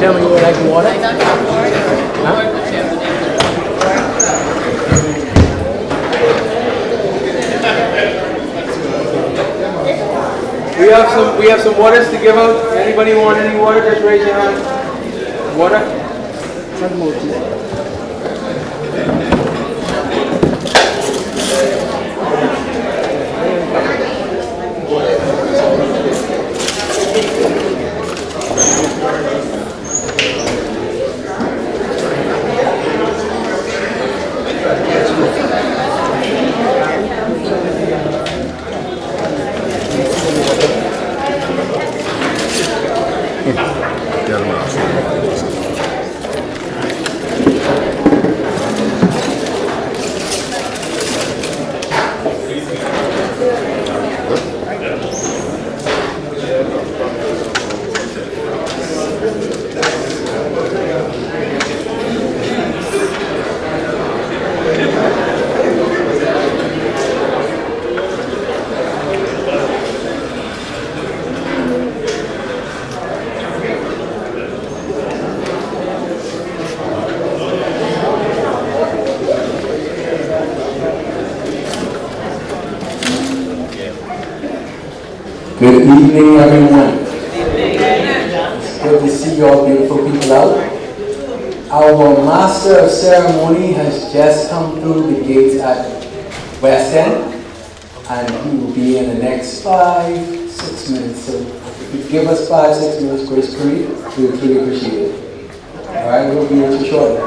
tell me you would like the water? We have some waters to give out. Anybody want any water? Just raise your hand. Water? Good evening, everyone. It's good to see you all beautiful people out. Our master of ceremony has just come through the gates at West End, and he will be in the next 5-6 minutes. So if you give us 5-6 minutes grace period, we would truly appreciate it. All right, we'll be with you shortly.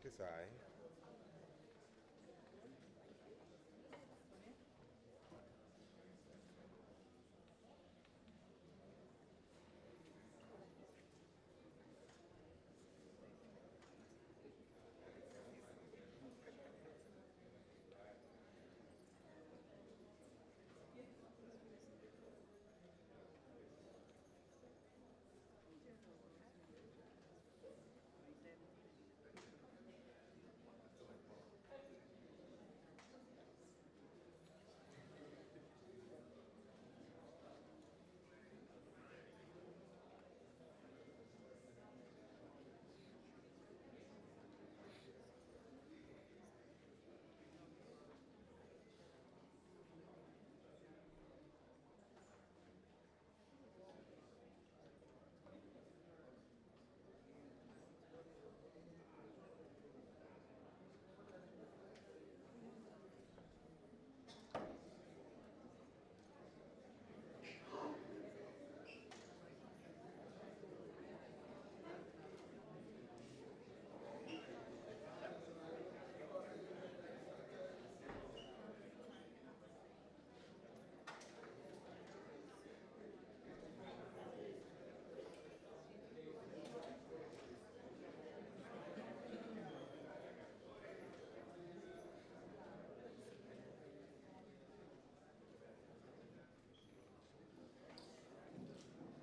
this eye.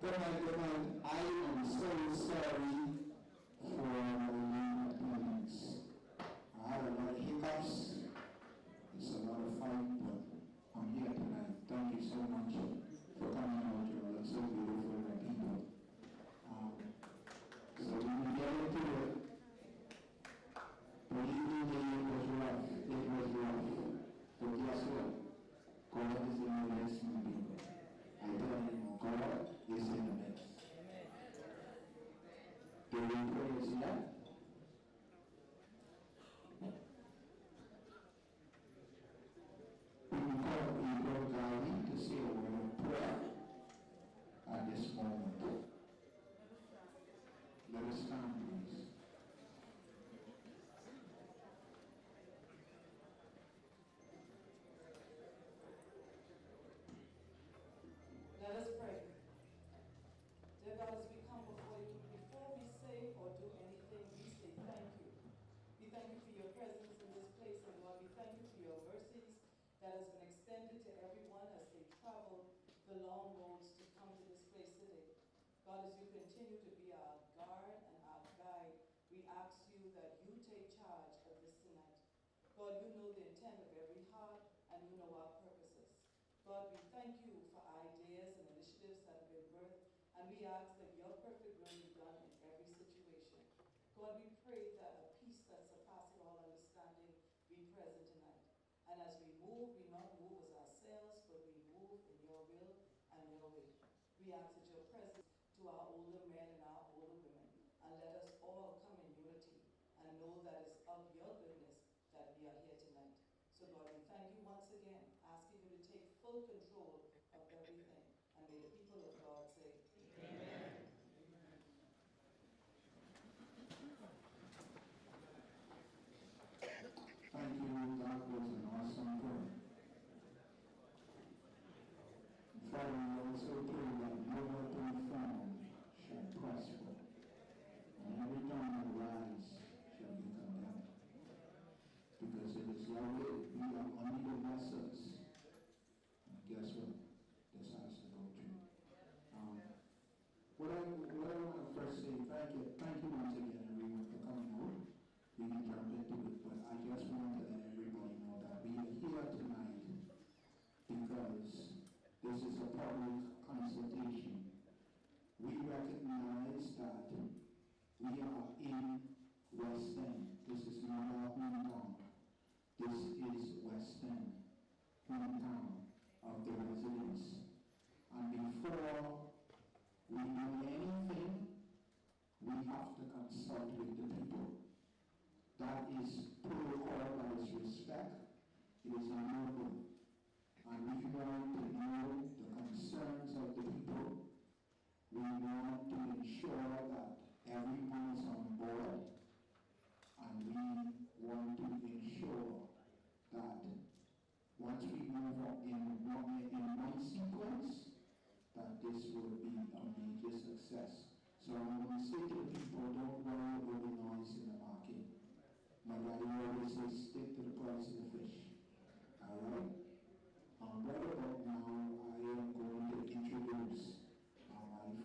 Good night. I am so sorry for my late appearance. I had a lot of hiccups. It's a lot of fight, but I'm here tonight. Thank you so much for coming out. You look so beautiful, my people. So when we get into it, believe me, it was rough. It was rough. But guess what? God is in the midst, my people. I tell you, God is in the midst. Do we praise Him? I need to say a word of prayer at this moment. Let us stand, please. Let us pray. Dear God, as we come before you, before we say or do anything, we say thank you. We thank you for your presence in this place, and Lord, we thank you for your mercies that has been extended to everyone as they travel the long roads to come to this place today. God, as you continue to be our guard and our guide, we ask you that you take charge of this tonight. God, you know the intent of every heart, and you know our purposes. God, we thank you for ideas and initiatives that have been birthed, and we ask that your perfect will be done in every situation. God, we pray that a peace that surpasses all understanding be present tonight. And as we move, we not move as ourselves, but we move in your will and your way. We ask that your presence to our older men and our older women, and let us all come in unity and know that it's of your goodness that we are here tonight. So Lord, we thank you once again, asking you to take full control of everything. And may the people of God say, Amen. Thank you, that was an awesome prayer. Father, we also pray that no weapon formed shall prosper, and every tongue that rise shall be condemned. Because it is your will, we are only the vessels. And guess what? once we move on in one sequence, that this will be a major success. So I'm going to say to the people, don't worry about the noise in the market. My daddy always says, stick to the price of the fish. Alright? Right about now, I am going to introduce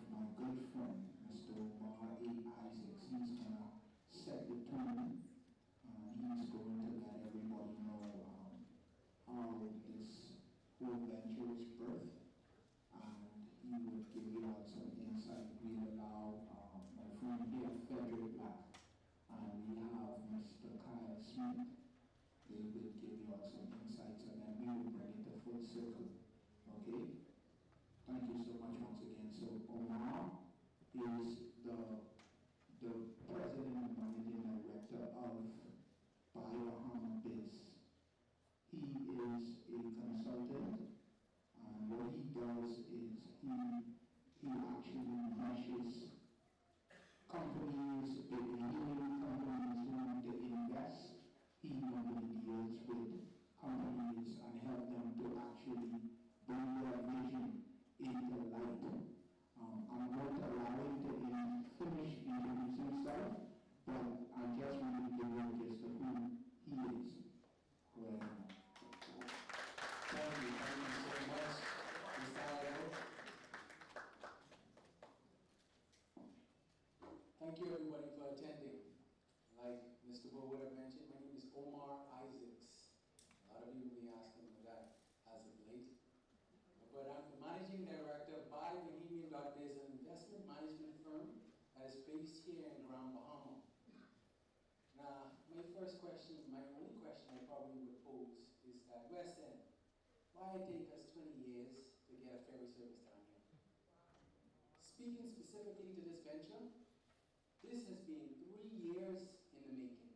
my good friend, Mr. Omar A. Isaacs. He's going to set the tone. He's going to let everybody know how this whole venture is birthed. And he will give you all some insight. We'll allow my friend here, Ferry Black, and we have Mr. Kyle Smith. They will give you all some insights, and then we will bring it to full circle. Okay? Thank you so much once again. So Omar is the president and managing director of Bahama Biz. He is a consultant, and what he does is he actually meshes companies, big companies who want to invest. He normally deals with companies and help them to actually bring their vision into light. I'm going to allow him to finish introducing himself, but I just want to give you a gist of who he is. Go ahead. Thank you so much, Mr. Allen. Thank you everybody for attending. Like Mr. Bo would have mentioned, my name is Omar Isaacs. A lot of you will be asking me that as of late. But I'm the managing director by Bohemian.biz, an investment management firm that is based here in Grand Bahama. Now, my first question, my only question I probably would pose is that West End, why it take us 20 years to get a ferry service down here? Speaking specifically to this venture, this has been 3 years in the making.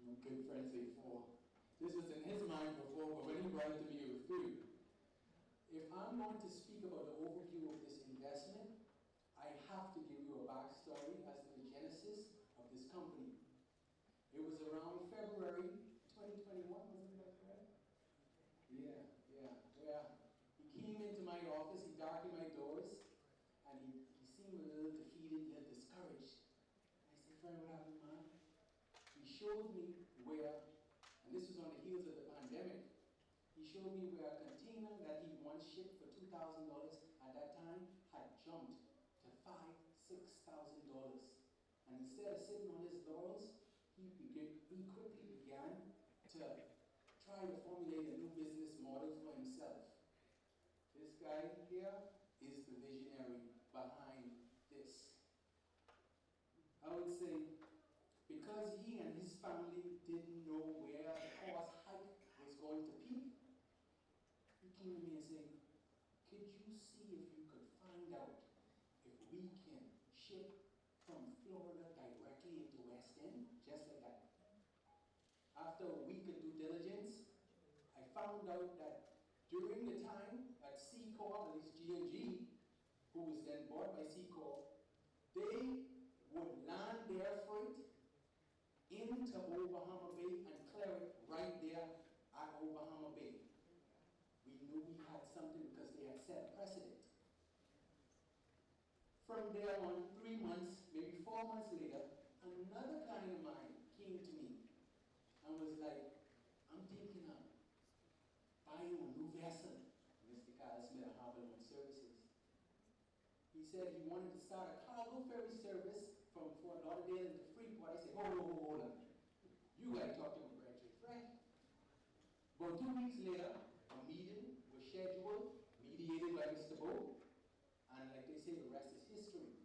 My good friend said 4. This was in his mind before, but when he brought it to me, it was 3. If I'm going to speak about the overview of this investment, I have to give you a backstory as to the genesis of this company. It was around February 2021, wasn't that correct? Yeah. Where he came into my office, he darkened my doors, and he seemed a little defeated, a little discouraged. I said, "Friend, what happened, man?" He showed me where, and this was on the heels of the pandemic, he showed me where a container that he once shipped for $2,000 at that time had jumped to $5,000–$6,000. And instead of sitting on his laurels, he quickly began to try to formulate a new business model for himself. This guy here is the visionary behind this. I would say, because he and his family didn't know where the cost hike was going to peak, he came to me and said, "Could you see if you could find out if we can ship from Florida directly into West End?" Just like that. After a week of due diligence, I found out that during the time at Seacorp, at least G&G, who was then bought by Seacorp, they would land their freight into Old Bahama Bay and clear it right there at Old Bahama Bay. We knew we had something because they had set a precedent. From there on, 3 months, maybe 4 months later, another client of mine came to me and was like, "I'm thinking of buying a new vessel." Mr. Kyle Smith of Harbor Loan Services. He said he wanted to start a cargo ferry service from Fort Lauderdale to Freeport. I said, hold on. You got to talk to my graduate friend. About 2 weeks later, a meeting was scheduled, mediated by Mr. Bo, and like they say, the rest is history.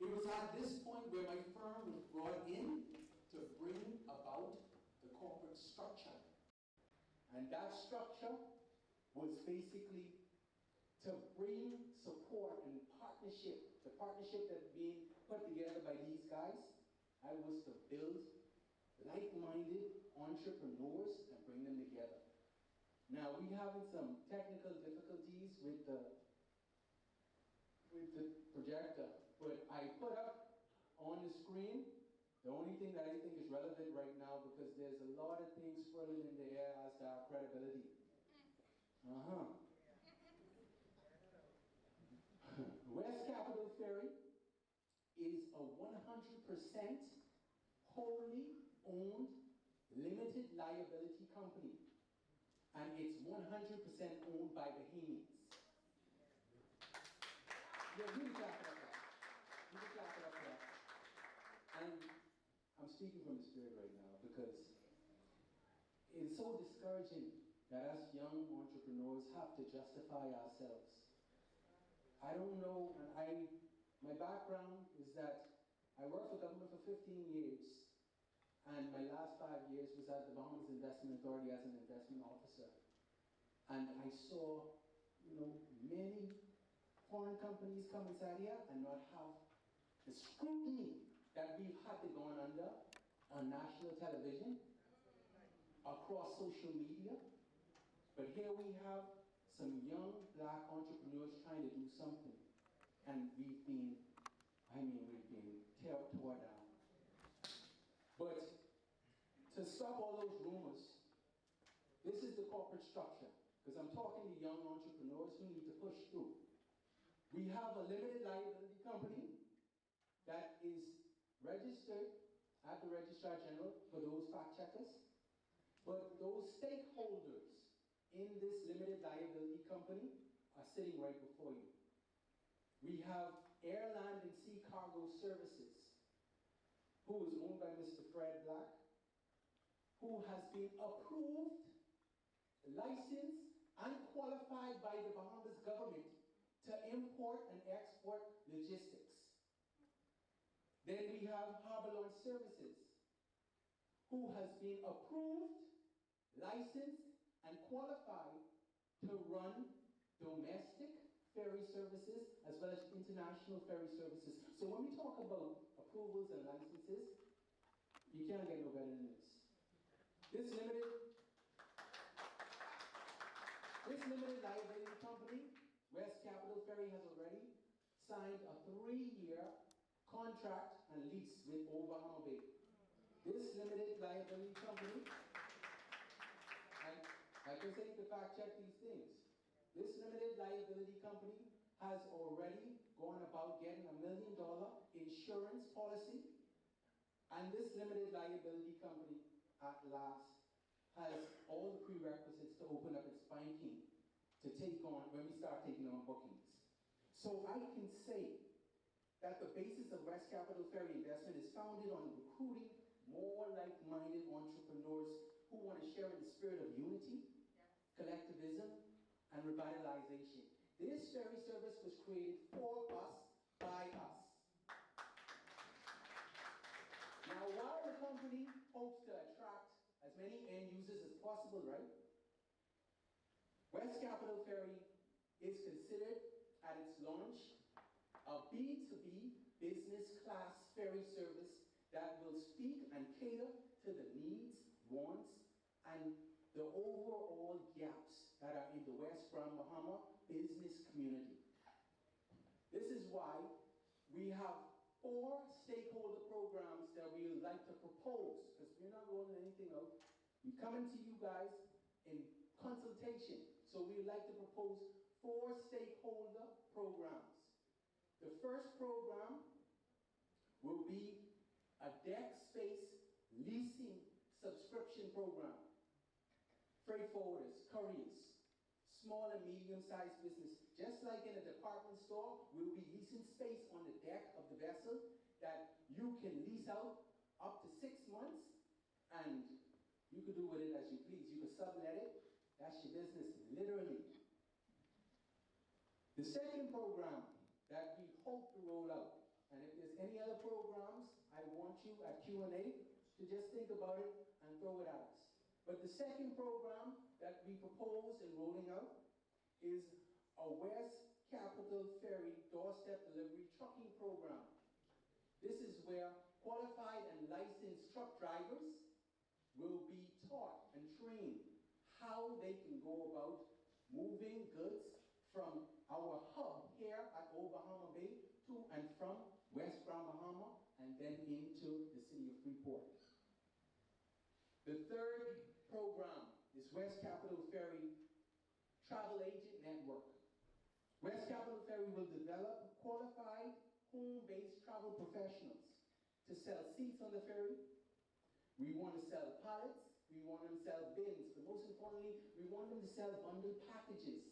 It was at this point where my firm was brought in to bring about the corporate structure. And that structure was basically to bring support and partnership, the partnership that's being put together by these guys. I was to build like-minded entrepreneurs and bring them together. Now, we're having some technical difficulties with the projector, but I put up on the screen The only thing that I think is relevant right now, because there's a lot of things swirling in the air as to our credibility. West Capitol Ferry is a 100% wholly owned limited liability company. And it's 100% owned by Bahamians. Yeah, really clap it up there. Really clap it up there. And I'm speaking from the spirit right now because it's so discouraging that us young entrepreneurs have to justify ourselves. I don't know, and my background is that I worked for government for 15 years. And my last 5 years was at the Bahamas Investment Authority as an investment officer. And I saw, many foreign companies come inside here and not have the scrutiny that we've had to go under on national television, across social media. But here we have some young black entrepreneurs trying to do something. And we've been torn down. But to stop all those rumors, this is the corporate structure. Because I'm talking to young entrepreneurs who need to push through. We have a limited liability company that is registered at the Registrar General for those fact checkers. But those stakeholders in this limited liability company are sitting right before you. We have Air, Land, and Sea Cargo Services, who is owned by Mr. Fred Black, who has been approved, licensed, and qualified by the Bahamas government to import and export logistics. Then we have Harbor Launch Services, who has been approved, licensed, and qualified to run domestic ferry services as well as international ferry services. So when we talk about approvals and licenses, you can't get no better than this. This limited liability company, West Capitol Ferry, has already signed a 3-year contract and lease with Old Bahama Bay. This limited liability company, and I can say to fact check these things, this limited liability company has already gone about getting $1 million insurance policy, and this limited liability company at last has all the prerequisites to open up its banking to take on, when we start taking on bookings. So I can say that the basis of West Capitol Ferry investment is founded on recruiting more like-minded entrepreneurs who want to share in the spirit of unity, collectivism, and revitalization. This ferry service was created for us, by us. Now, while the company hopes to attract as many end users as possible, right? West Capitol Ferry is considered, at its launch, a B2B business class ferry service that will speak and cater to the needs, wants, and the overall gaps that are in the West Grand Bahama business community. This is why we have 4 stakeholder programs that we would like to propose, because we're not rolling anything out. We're coming to you guys in consultation, so we would like to propose 4 stakeholder programs. The first program will be a deck space leasing subscription program. Freight forwarders, couriers, small and medium-sized business. Just like in a department store, we'll be leasing space on the deck of the vessel that you can lease out up to 6 months, and you could do with it as you please. You could sublet it. That's your business, literally. The second program that we hope to roll out, and if there's any other programs, I want you at Q&A to just think about it and throw it at us. But the second program that we propose in rolling out is a West Capitol Ferry doorstep delivery trucking program. This is where qualified and licensed truck drivers will be taught and trained how they can go about moving goods from our hub here at Old Bahama Bay to and from West Grand Bahama and then into the city of Ferry will develop qualified home-based travel professionals to sell seats on the ferry. We want to sell pallets. We want them to sell bins. But most importantly, we want them to sell bundled packages,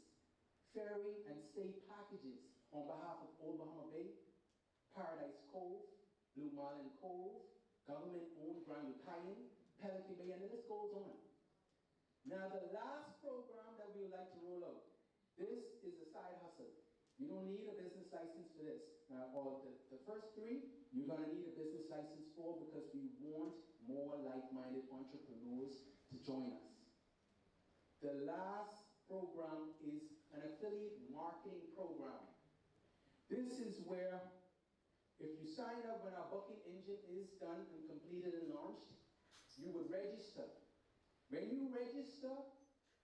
ferry and stay packages on behalf of Old Bahama Bay, Paradise Cove, Blue Marlin Cove, government-owned Grand Ukiah, Pelican Bay, and the list goes on. Now, the last program that we would like to roll out, this is a side hustle. You don't need a business license for this. Now, the first three, you're going to need a business license for because we want more like-minded entrepreneurs to join us. The last program is an affiliate marketing program. This is where, if you sign up when our booking engine is done and completed and launched, you would register. When you register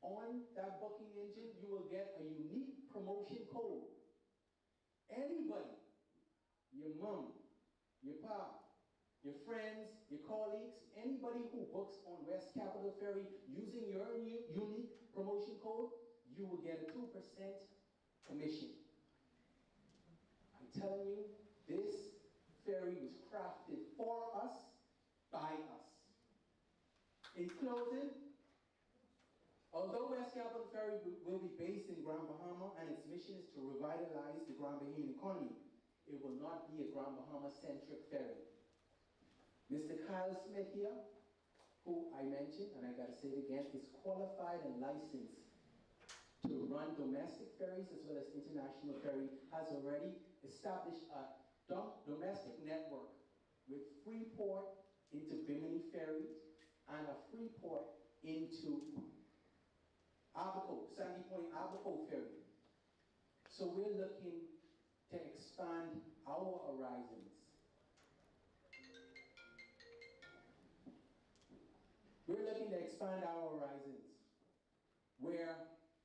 on that booking engine, you will get a unique promotion code. Anybody, your mom, your pop, your friends, your colleagues, anybody who books on West Capitol Ferry using your unique promotion code, you will get a 2% commission. I'm telling you, this ferry was crafted for us, by us. In closing, although West Capitol Ferry will be based in Grand Bahama and its mission is to revitalize the Grand Bahamian economy, it will not be a Grand Bahama-centric ferry. Mr. Kyle Smith here, who I mentioned, and I gotta say it again, is qualified and licensed to run domestic ferries as well as international ferry, has already established a domestic network with Freeport into Bimini Ferry and a Freeport into Abaco, Sandy Point Abaco Ferry. So we're looking to expand our horizons. We're looking to expand our horizons, where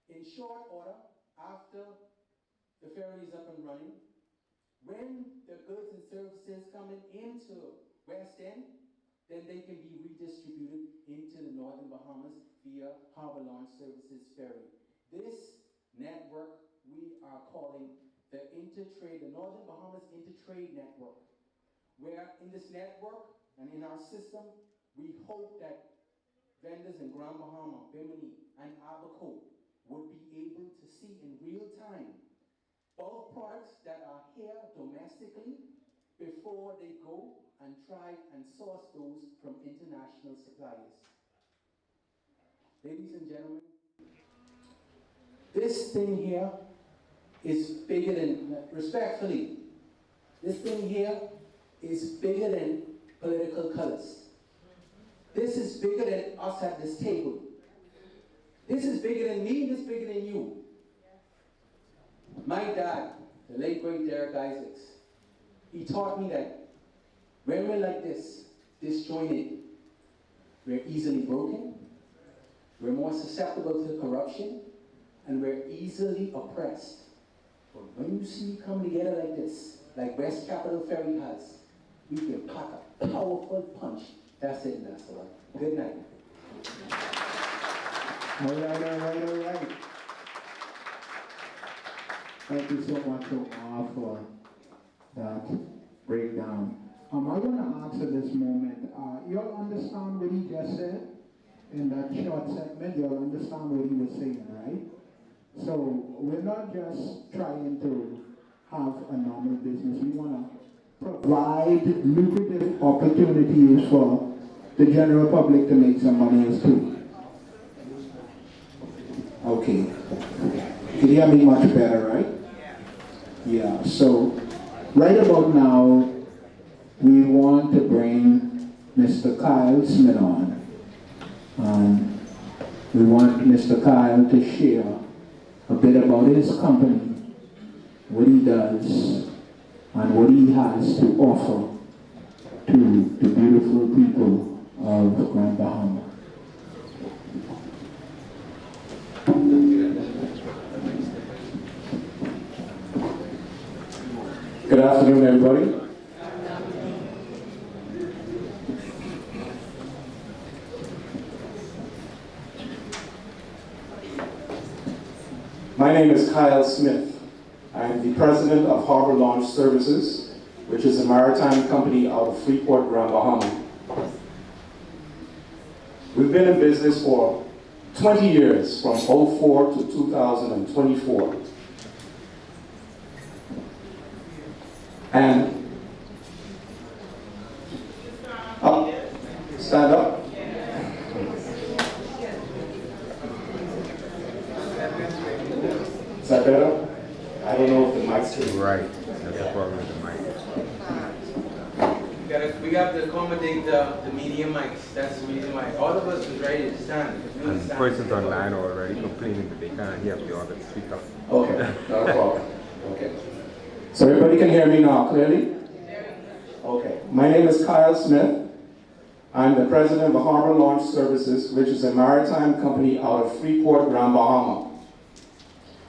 in short order, after the ferry is up and running, when the goods and services coming into West End, then they can be redistributed into the Northern Bahamas via Harbor Launch Services Ferry. This network we are calling the Northern Bahamas Intertrade Network, where in this network and in our system, we hope that vendors in Grand Bahama, Bimini, and Abaco would be able to see in real time bulk products that are here domestically before they go and try and source those from international suppliers. Ladies and gentlemen, this thing here is bigger than, respectfully, this thing here is bigger than political colors. This is bigger than us at this table. This is bigger than me, this is bigger than you. My dad, the late great Derek Isaacs, he taught me that when we're like this, disjointed, we're easily broken, we're more susceptible to corruption, and we're easily oppressed. But when you see we come together like this, like West Capitol Ferry has, we can pack a powerful punch. That's it, and that's all. Good night. All right. Thank you so much, Omar, for that breakdown. I want to answer this moment. You all understand what he just said? In that short segment, you all understand what he was saying, right? So we're not just trying to have a normal business. We want to provide lucrative opportunities for the general public to make some money as too. Okay. Can you hear me much better, right? Yeah. So right about now, we want to bring Mr. Kyle Smith on. And we want Mr. Kyle to share a bit about his company, what he does, and what he has to offer to the beautiful people of Grand Bahama. Good afternoon, everybody. My name is Kyle Smith. I'm I'm the president of Harbor Launch Services, which is a maritime company out of Freeport, Grand Bahama. We've been in business for 20 years, from 2004 to 2024. And up, stand up. Is that better? I don't know if the mic's too Right, that's the problem with the mic. We got to accommodate the medium mics. That's the reason why all of us was ready to stand. And persons online are already complaining that they can't hear the other speak up. Okay, not a problem. Okay. So everybody can hear me now clearly? Okay. My name is Kyle Smith. I'm the president of Harbor Launch Services, which is a maritime company out of Freeport, Grand Bahama.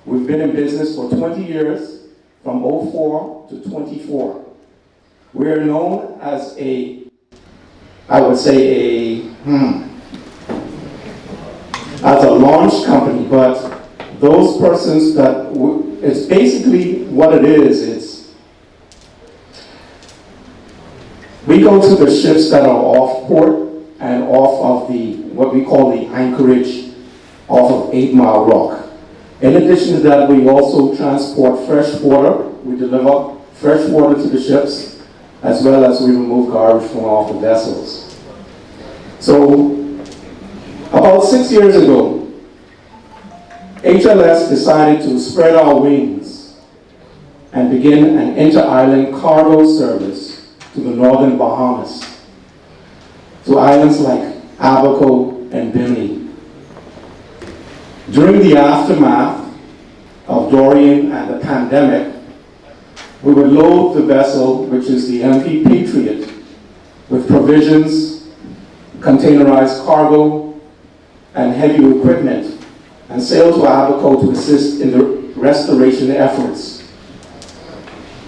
We've been in business for 20 years, from 2004 to 24. We're known as as a launch company, but those persons that, it's basically what it is, we go to the ships that are off port and off of what we call the anchorage off of 8 Mile Rock. In addition to that, we also transport fresh water. We deliver fresh water to the ships, as well as we remove garbage from off the vessels. So, about 6 years ago, HLS decided to spread our wings and begin an inter-island cargo service to the northern Bahamas, to islands like Abaco and Bimini. During the aftermath of Dorian and the pandemic, we would load the vessel, which is the MV Patriot, with provisions, containerized cargo, and heavy equipment, and sail to Abaco to assist in the restoration efforts.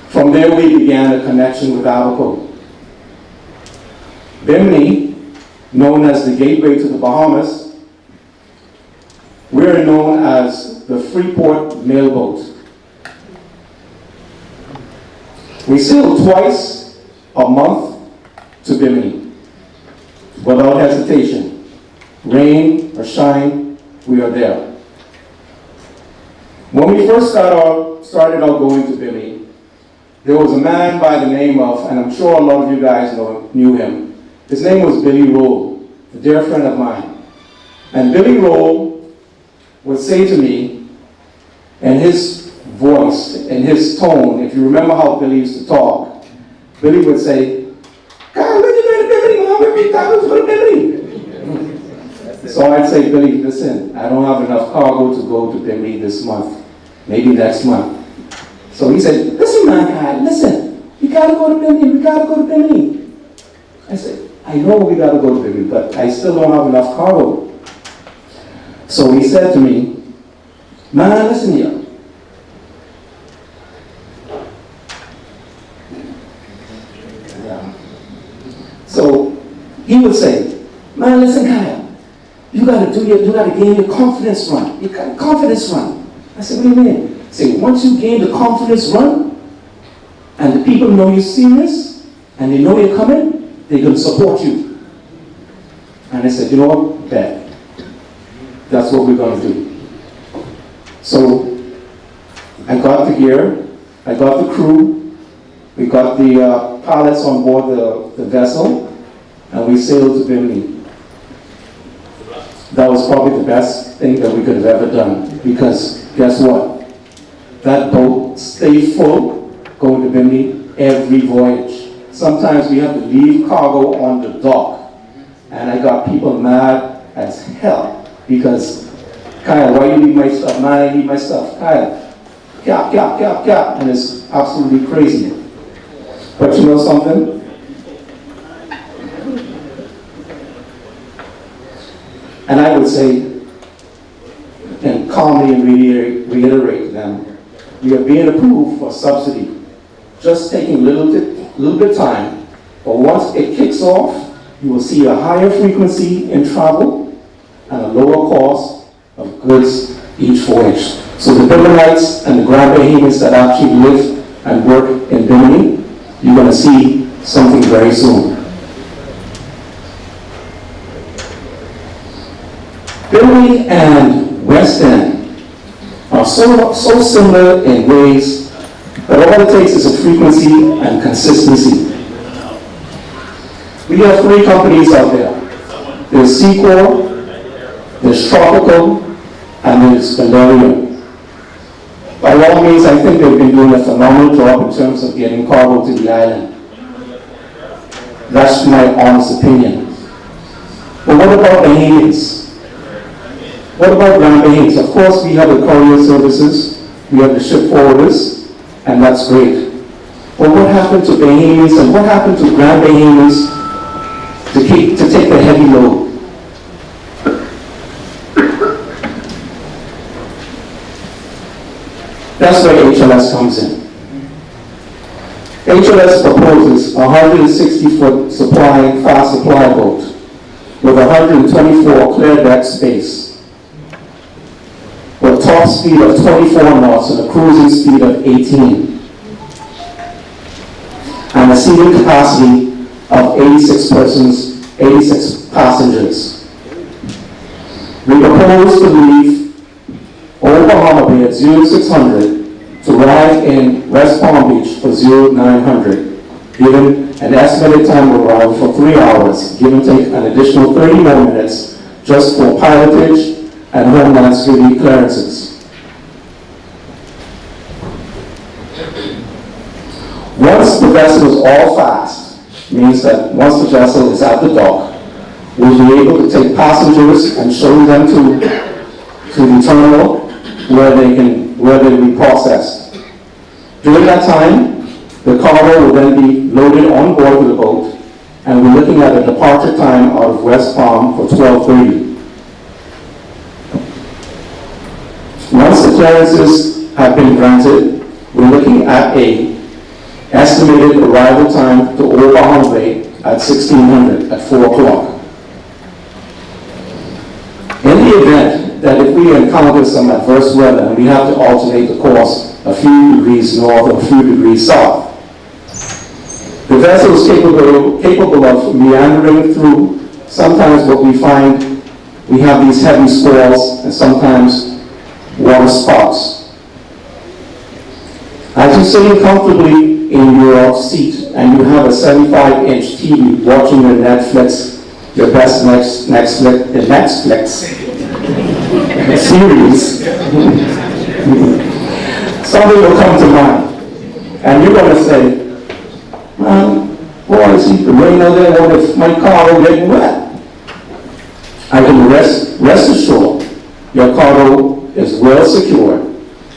From there, we began a connection with Abaco. Bimini, known as the gateway to the Bahamas, we're known as the Freeport Mailboat. We sail twice a month to Bimini, without hesitation. Rain or shine, we are there. When we first started out going to Bimini, there was a man by the name of, and I'm sure a lot of you guys knew him. His name was Billy Roll, a dear friend of mine. And Billy Roll would say to me, in his voice, in his tone, if you remember how Billy used to talk, Billy would say, "God, when you going to Bimini, Mom? Every time I was going to Bimini." So I'd say, Billy, listen, I don't have enough cargo to go to Bimini this month, maybe next month. So he said, "Listen, my guy, listen, you got to go to Bimini, we got to go to Bimini." I said, "I know we got to go to Bimini, but I still don't have enough cargo." So he said to me, "Man, listen here. Yeah. So he would say, "Man, listen, Kyle, you gotta gain your confidence run. You got a confidence run." I said, "What do you mean?" He said, "Once you gain the confidence run, and the people know you're serious, and they know you're coming, they're gonna support you." And I said, "You know what, bet. That's what we're going to do." So I got the gear, I got the crew, we got the pilots on board the vessel, and we sailed to Bimini. That was probably the best thing that we could have ever done, because guess what? That boat stayed full going to Bimini every voyage. Sometimes we have to leave cargo on the dock, and I got people mad as hell. Because, "Kyle, why you leave my stuff? Man, I need my stuff. Kyle, yeah. And it's absolutely crazy. But you know something? And I would say, and calmly and reiterate to them, we are being approved for subsidy. Just taking a little bit of time, but once it kicks off, you will see a higher frequency in travel and a lower cost of goods each voyage. So the Biminites and the Grand Bahamians that actually live and work in Bimini, you're going to see something very soon. Bimini and West End are so similar in ways that all it takes is a frequency and consistency. We have 3 companies out there. There's Sequor, there's Tropical, and there's Valerian. By all means, I think they've been doing a phenomenal job in terms of getting cargo to the island. That's my honest opinion. But what about Bahamians? What about Grand Bahamians? Of course, we have the courier services, we have the ship forwarders, and that's great. But what happened to Bahamians and what happened to Grand Bahamians to take the heavy load? That's where HLS comes in. HLS proposes a 160-foot fast supply boat with 124 clear deck space, with a top speed of 24 knots and a cruising speed of 18, and a seating capacity of 86 passengers. We propose to leave Old Bahama Bay at 0600 to arrive in West Palm Beach for 0900, given an estimated time of arrival for 3 hours, give and take an additional 30 more minutes just for pilotage and homeland security clearances. Once the vessel is all fast, means that once the vessel is at the dock, we'll be able to take passengers and show them to the terminal where they will be processed. During that time, the cargo will then be loaded on board with the boat, and we're looking at a departure time out of West Palm for 12:30. Once the clearances have been granted, we're looking at a estimated arrival time to Old Bahama Bay at 1600 at 4 o'clock. In the event that if we encounter some adverse weather and we have to alternate the course a few degrees north or a few degrees south, the vessel is capable of meandering through. Sometimes what we find, we have these heavy squalls and sometimes water spouts. As you're sitting comfortably in your seat and you have a 75-inch TV watching your Netflix, your best Netflix series, something will come to mind. And you're going to say, boy, I see the rain out there, what if my car will get wet? I can rest assured your cargo is well secured,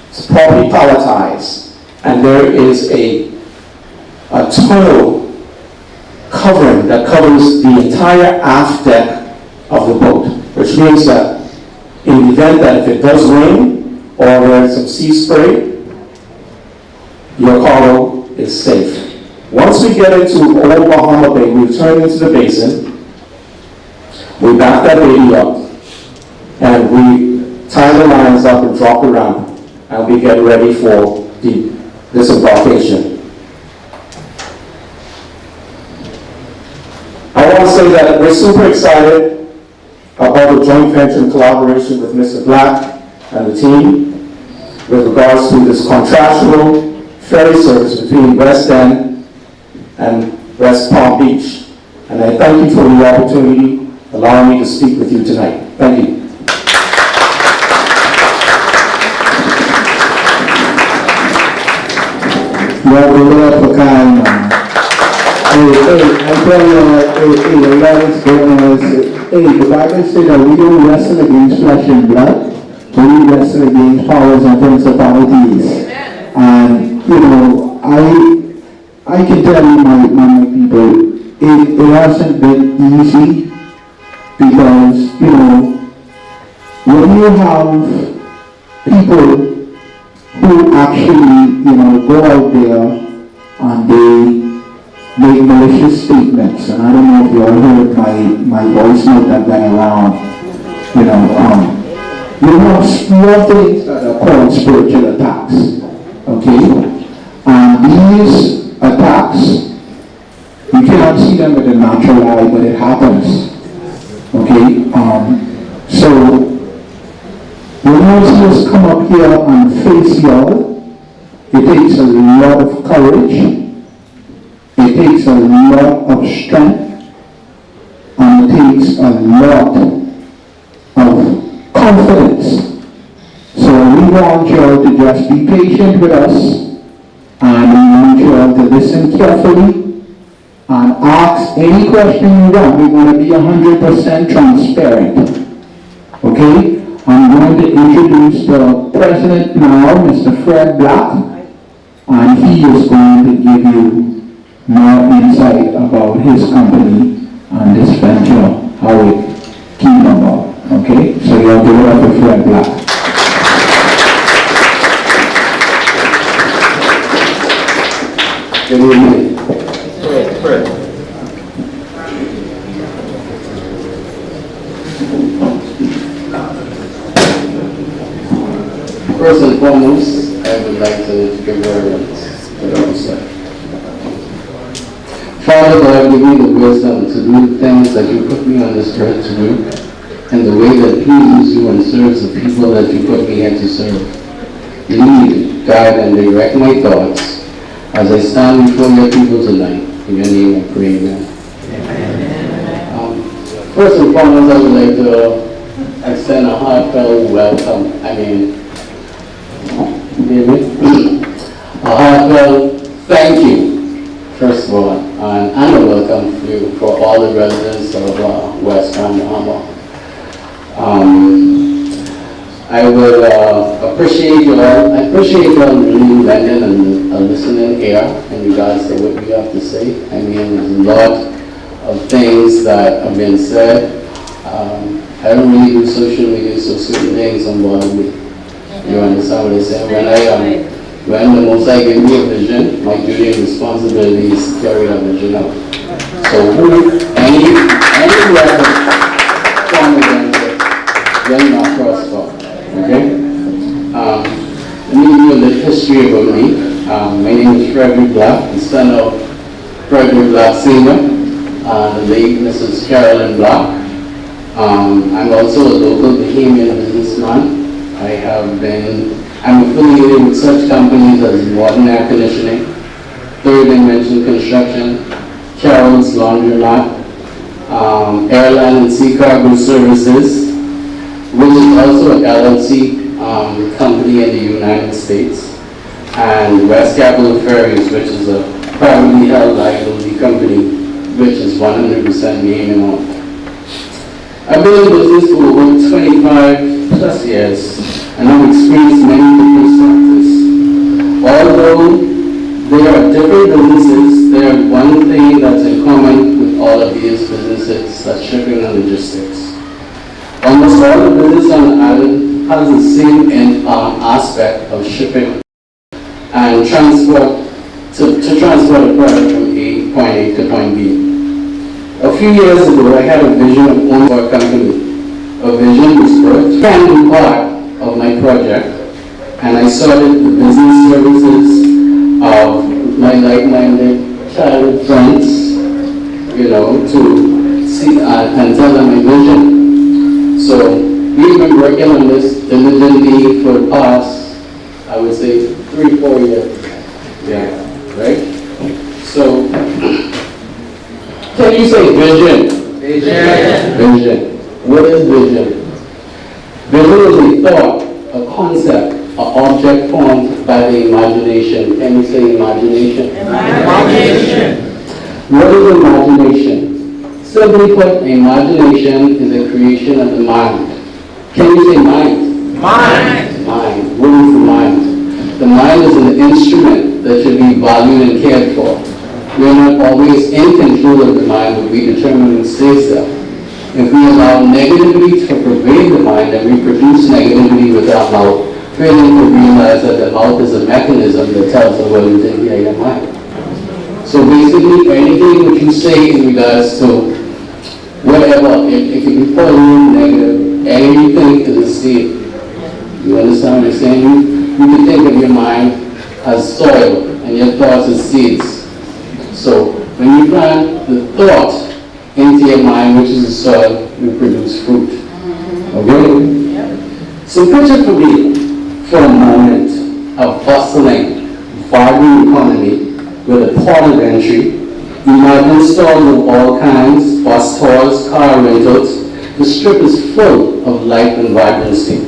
it's properly palletized, and there is a tonneau covering that covers the entire aft deck of the boat, which means that in the event that if it does rain or there's some sea spray, your cargo is safe. Once we get into Old Bahama Bay, we turn into the basin, we back that baby up, and we tie the lines up and drop the ramp, and we get ready for the disembarkation. I want to say that we're super excited about the joint venture in collaboration with Mr. Black and the team with regards to this contractual ferry service between West End and West Palm Beach. And I thank you for the opportunity allowing me to speak with you tonight. Thank you. Well, we love for kind, man. I tell you, ladies, the Bible says that we don't wrestle against flesh and blood, but we wrestle against powers and principalities. And, you know, I can tell you, my people, it hasn't been easy because, you know, when you have people who actually, you know, go out there and they make malicious statements, and I don't know if you all heard my voice note that went around, you know, You have small things that are called spiritual attacks. Okay? And these attacks, you cannot see them with the natural eye, but it happens. Okay? So, when you see us come up here and face y'all, it takes a lot of courage, it takes a lot of strength, and it takes a lot of confidence. So we want y'all to just be patient with us, and we want y'all to listen carefully and ask any question you want. We're going to be 100% transparent. Okay? I'm going to introduce the president now, Mr. Fred Black, and he is going to give you more insight about his company and this venture, how it came about. Okay? So you'll give it up to Fred Black. Good evening. Fred. First and foremost, I would like to give reverence to the Most High. Father God, give me the wisdom to do the things that you put me on this earth to do, and the way that pleases you and serves the people that you put me here to serve. Lead, guide, and direct my thoughts as I stand before your people tonight. In your name I pray, amen. First and foremost, I would like to extend a heartfelt welcome. A heartfelt thank you, first of all, and a welcome to you for all the residents of West Panama. I would appreciate you all. I appreciate you all really lending a listening ear in regards to what we have to say. There's a lot of things that have been said. I don't really do social media, so certain things don't bother me. You understand what I'm saying? When the Most High gave me a vision, my duty and responsibility is to carry that vision out. So any weapon formed against it will not prosper. Okay? Let me give you a little history about me. My name is Ferry Black, the son of Frederick Black Sr. and the late Mrs. Carolyn Black. I'm also a local Bahamian businessman. I'm affiliated with such companies as Modern Air Conditioning, Third Dimension Construction, Carol's Laundromat, Airline and Sea Cargo Services, which is also an LLC company in the United States, and West Capital Ferries, which is a privately held liability company, which is 100% me and owned. I've been in business for over 25 plus years, and I've experienced many different sectors. Although there are different businesses, there is one thing that's in common with all of these businesses, that's shipping and logistics. Almost all the business on the island has the same aspect of shipping and transport to transport a product from point A to point B. A few years ago, I had a vision of owning a company. A vision was birthed and part of my project, and I started the business services of my like-minded childhood friends, to see and tell them my vision. So we've been working on this diligently for the past, I would say, 3-4 years. Yeah, right? So, can you say vision? Vision. What is vision? Vision is a thought, a concept, an object formed by the imagination. Can you say imagination? Imagination. What is imagination? Simply put, imagination is a creation of the mind. Can you say mind? Mind. Mind. What is the mind? The mind is an instrument that should be valued and cared for. We are not always in control of the mind, but we determine who stays there. If we allow negativity to pervade the mind and we produce negativity with our mouth, failing to realize that the mouth is a mechanism that tells us what is in your mind. So basically, anything that you say in regards to whatever, if you call it negative, anything is a state You understand what I'm saying? You can think of your mind as soil and your thoughts as seeds. So when you plant the thought into your mind, which is the soil, you produce fruit. Okay? So picture for me, for a moment, a bustling, vibrant economy with a port of entry. Imagine stalls of all kinds, bus tours, car rentals. The strip is full of life and vibrancy.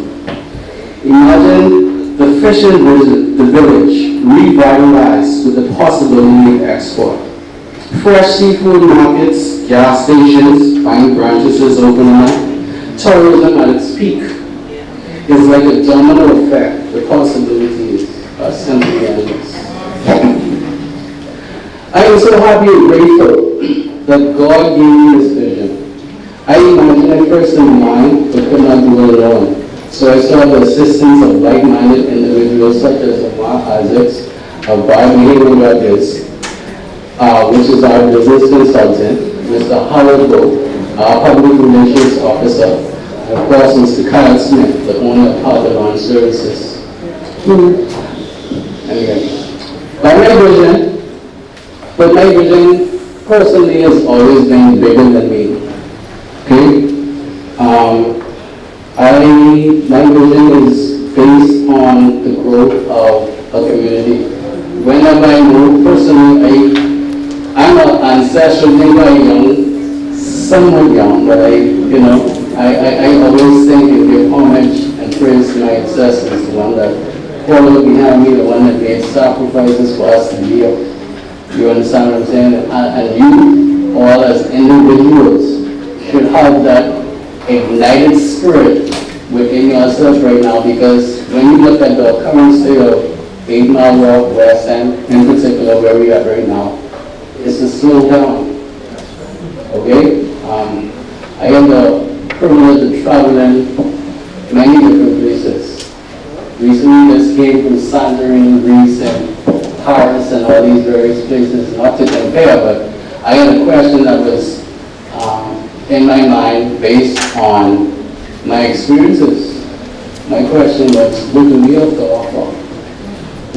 Imagine the fishing the village revitalized with the possibility of export. Fresh seafood markets, gas stations, bank branches opening up. Tourism at its peak. It's like a domino effect. The possibilities are simply endless. I am so happy and grateful that God gave me this vision. I imagined it first in mind, but could not do it alone. So I sought the assistance of like-minded individuals such as Mark Isaacs, of Behavioral Records, which is our business consultant, Mr. Howard Goh, our public relations officer, and of course Mr. Kyle Smith, the owner of Hartland Services. But my vision personally has always been bigger than me. Okay? My vision is based on the growth of a community. Whenever I move, personally, I'm an ancestral, maybe young, somewhat young, but I always think and give homage and praise to my ancestors, the one that followed behind me, the one that made sacrifices for us to be here. You understand what I'm saying? And you, all as individuals, should have that ignited spirit within yourself right now, because when you look at the current state of 8 Mile Walk, West End, in particular where we are right now, it's a slow down. Okay? I have the privilege of traveling many different places. Recently just came from Santorini, Greece, and Paris, and all these various places, not to compare, but I had a question that was in my mind based on my experiences. My question was, what do we have to offer?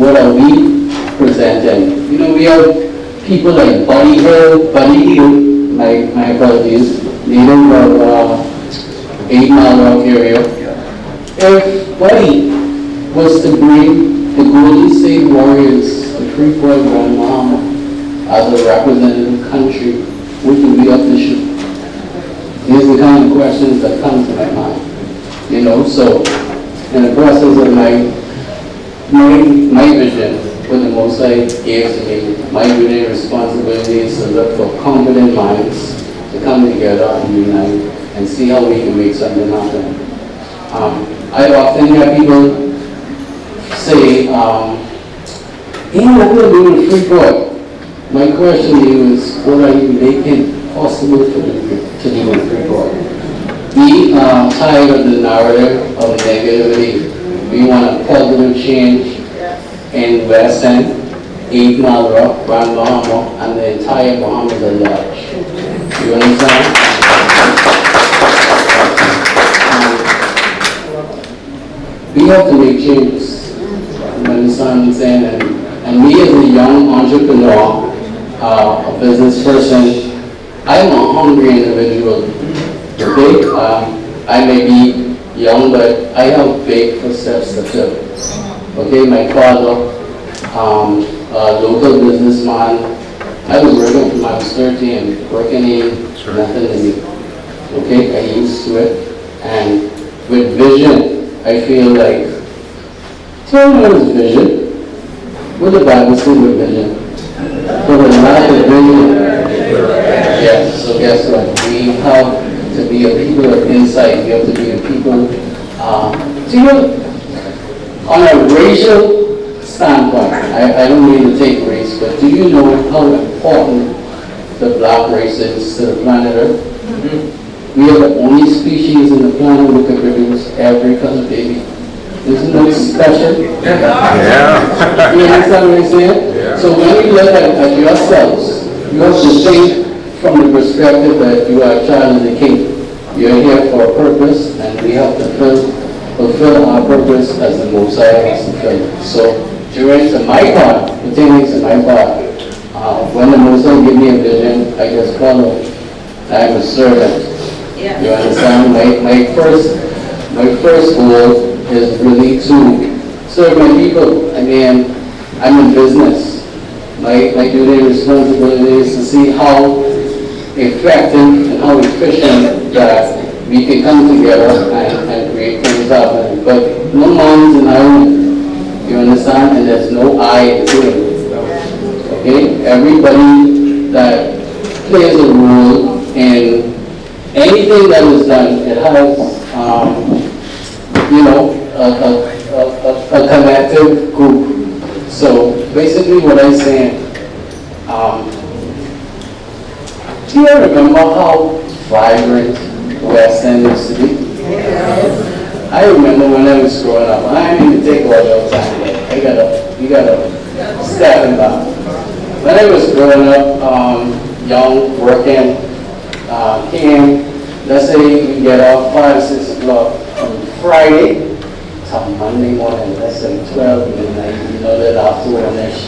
What are we presenting? You know, we have people like Buddy Hill, my apologies, native of 8 Mile Walk area. If Buddy was to bring the Golden State Warriors, the Freeport Grand Mama, as a representative country, what do we have to shoot? These are the kind of questions that come to my mind. You know, so in the process of my vision, what the Most High gave to me, my duty and responsibility is to look for competent minds to come together and unite and see how we can make something happen. I often hear people say, ain't nothing to do with Freeport. My question to you is, what are you making possible to do with Freeport? We are tired of the narrative of negativity. We want a positive change in West End, 8 Mile Walk, Grand Bahama, and the entire Bahamas at large. You understand? We have to make changes. You understand what I'm saying? And me as a young entrepreneur, a business person, I'm a hungry individual. Okay? I may be young, but I have big footsteps to fill. Okay, my father, a local businessman, I was working from I was 13, working in nothing to me. Okay, I used to it. And with vision, I feel like, tell me what is vision? What the Bible say with vision? For the lack of vision. Yes, so guess what? We have to be a people of insight. We have to be a people, do you know, on a racial standpoint, I don't mean to take race, but do you know how important the black race is to the planet Earth? Mm-hmm. We are the only species in the planet who can produce every color baby. Isn't that special? Yeah. You understand what I'm saying? Yeah. So when you look at yourselves, you have to think from the perspective that you are a child of the King. You're here for a purpose, and we have to fulfill our purpose as the Most High has fulfilled. So during to my part, pertaining to my part, when the Most High give me a vision, I just follow. I am a servant. Yeah. You understand? My first goal is really to serve my people. I mean, I'm in business. My duty and responsibility is to see how effective and how efficient that we can come together and create things happen. But no man's an island. You understand? And there's no I in doing. Okay? Everybody that plays a role in anything that is done, it has, a collective group. So basically what I'm saying, do you remember how vibrant West End used to be? I remember when I was growing up, and I didn't even take all your time, but you gotta step in back. When I was growing up, young, working, let's say you get off 5, 6 o'clock on Friday to Monday morning, let's say 12 midnight, you know that after one-ish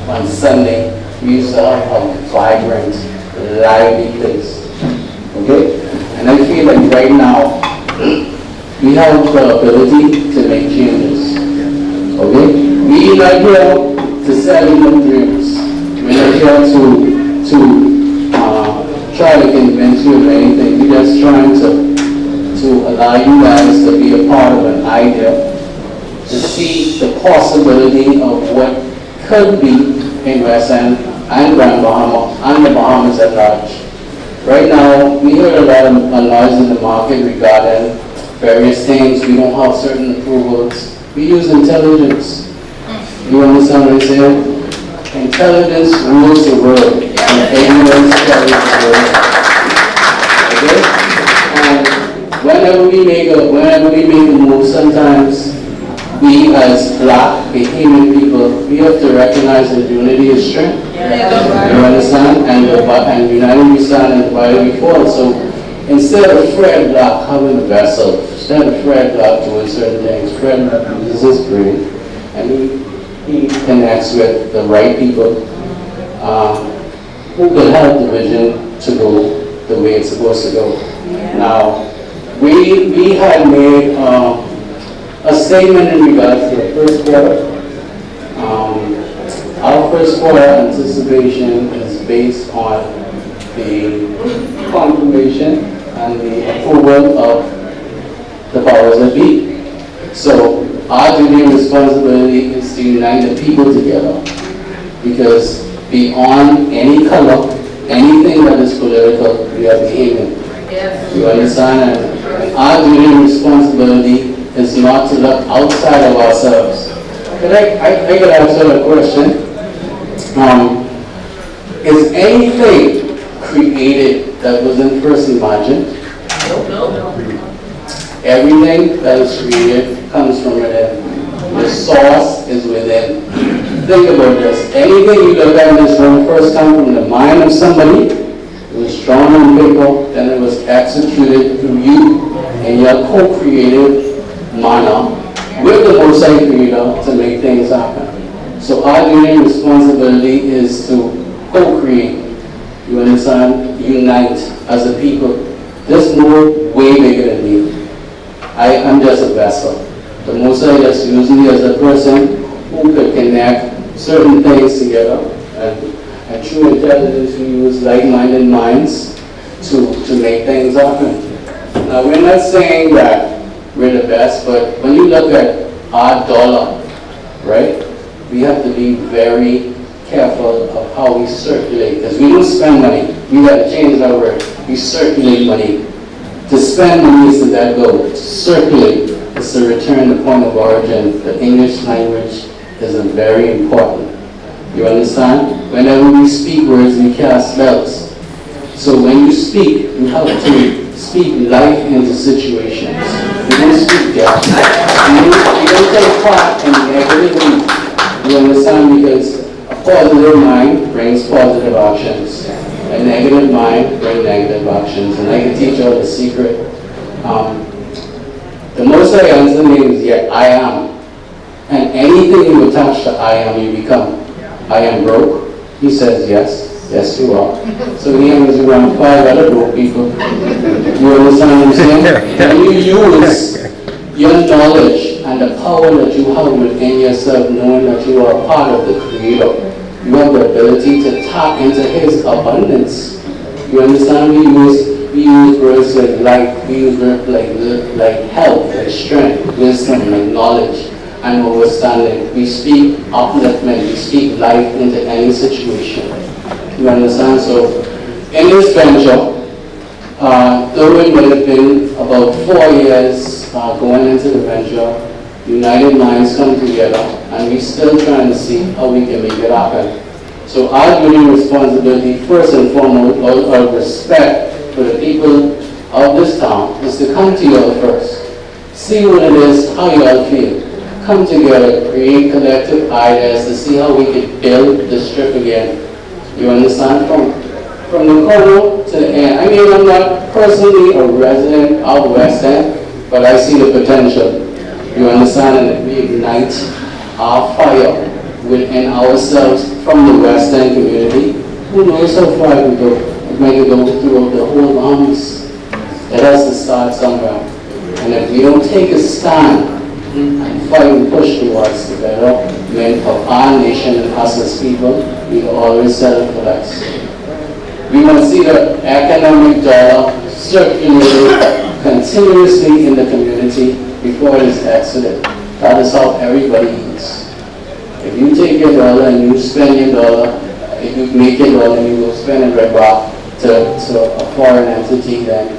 on Sunday, we used to have a vibrant, lively place. Okay? And I feel like right now, we have the ability to make changes. Okay? We are not here to sell you dreams. We're not here to try to convince you of anything. We're just trying to allow you guys to be a part of an idea, to see the possibility of what could be in West End and Grand Bahama and the Bahamas at large. Right now, we hear a lot of noise in the market regarding various things. We don't have certain approvals. We use intelligence. You understand what I'm saying? Intelligence rules the world, and ignorance carries the world. Okay? And whenever we make a move, sometimes we as black, Bahamian people, we have to recognize that unity is strength. You understand? And united we stand and divided we fall. So instead of Fred Black having a vessel, instead of Fred Black doing certain things, Fred Black uses his brain and he connects with the right people who can help the vision to go the way it's supposed to go. Now, we had made a statement in regards to the first quarter. Our first quarter anticipation is based on the confirmation and the approval of the powers that be. So our duty and responsibility is to unite the people together, because beyond any color, anything that is political, we are behaving. You understand? And our duty and responsibility is not to look outside of ourselves. But I could ask you a question. Is anything created that wasn't first imagined? No. Everything that is created comes from within. The source is within. Think about this. Anything you look at in this room first comes from the mind of somebody. It was drawn on paper, then it was executed through you in your co-creative manner with the Most High Creator to make things happen. So our duty and responsibility is to co-create. You understand? Unite as a people. This move way bigger than me. I'm just a vessel. The Most High just used me as a person who could connect certain things together, and through intelligence we use like-minded minds to make things happen. Now we're not saying that we're the best, but when you look at our dollar, right, we have to be very careful of how we circulate, because we don't spend money. We got to change our word. We circulate money. To spend money is to let go. To circulate is to return the point of origin. The English language is very important. You understand? Whenever we speak words, we cast spells. So when you speak, you have to speak life into situations. You don't speak death. You don't take part in negativity. You understand? Because a positive mind brings positive actions. A negative mind brings negative actions. And I can teach you all the secret. The most first I answer the name is, yeah, I am. And anything you attach to I am, you become. I am broke. He says, yes. Yes, you are. So he hangs around 5 other broke people. You understand what I'm saying? When you use your knowledge and the power that you have within yourself, knowing that you are part of the Creator, you have the ability to tap into His abundance. You understand? We use words like life, we use words like health, like strength, wisdom, like knowledge, and understanding. We speak upliftment, we speak life into any situation. You understand? So, in this venture, though it might have been about 4 years going into the venture, united minds come together, and we're still trying to see how we can make it happen. So our duty responsibility, first and foremost, out of respect for the people of this town, is to come to y'all first. See what it is, how y'all feel. Come together, create collective ideas to see how we can build the strip again. You understand? From the corner to the end. I mean, I'm not personally a resident of West End, but I see the potential. You understand? And we ignite our fire within ourselves from the West End community. Who knows how far it will go? It might go throughout the whole Bahamas. It has to start somewhere. And if we don't take a stand and fight and push towards the betterment of our nation and us as people, we will always settle for less. We must see the economic dollar circulated continuously in the community before it is exited. That is how everybody eats. If you take your dollar and you spend your dollar, if you make your dollar and you go spend it right back to a foreign entity, then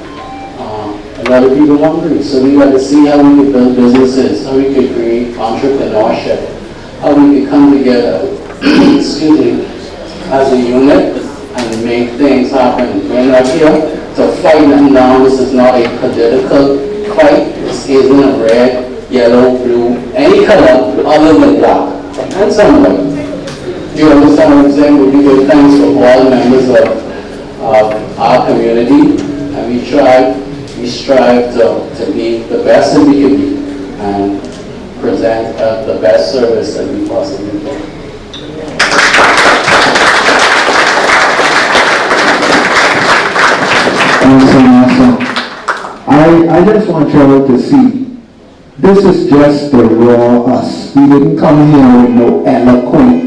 a lot of people are hungry. So we got to see how we can build businesses, how we can create entrepreneurship, how we can come together, excuse me, as a unit and make things happen. We're not here to fight them down. This is not a political fight. This isn't a red, yellow, blue, any color other than black. And some white. Do you understand what I'm saying? We give thanks for all members of our community, and we strive to be the best that we can be and present the best service that we possibly can. I just want you all to see, this is just the raw us. We didn't come here with no eloquent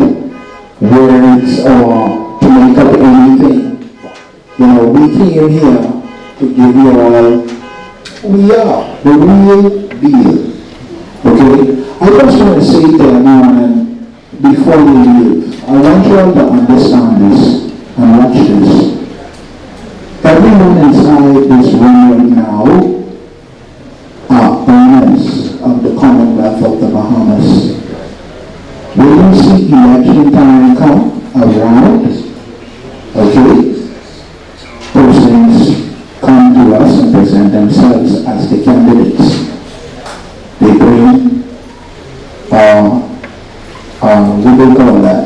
words or to make up anything. You know, we came here to give you all, we are the real deal. Okay? I just want to say to everyone, before you leave, I want you all to understand this and watch this. Everyone inside this room right now are owners of the Commonwealth of the Bahamas. When you see election time come around, okay, persons come to us and present themselves as the candidates. They bring, what do you call that?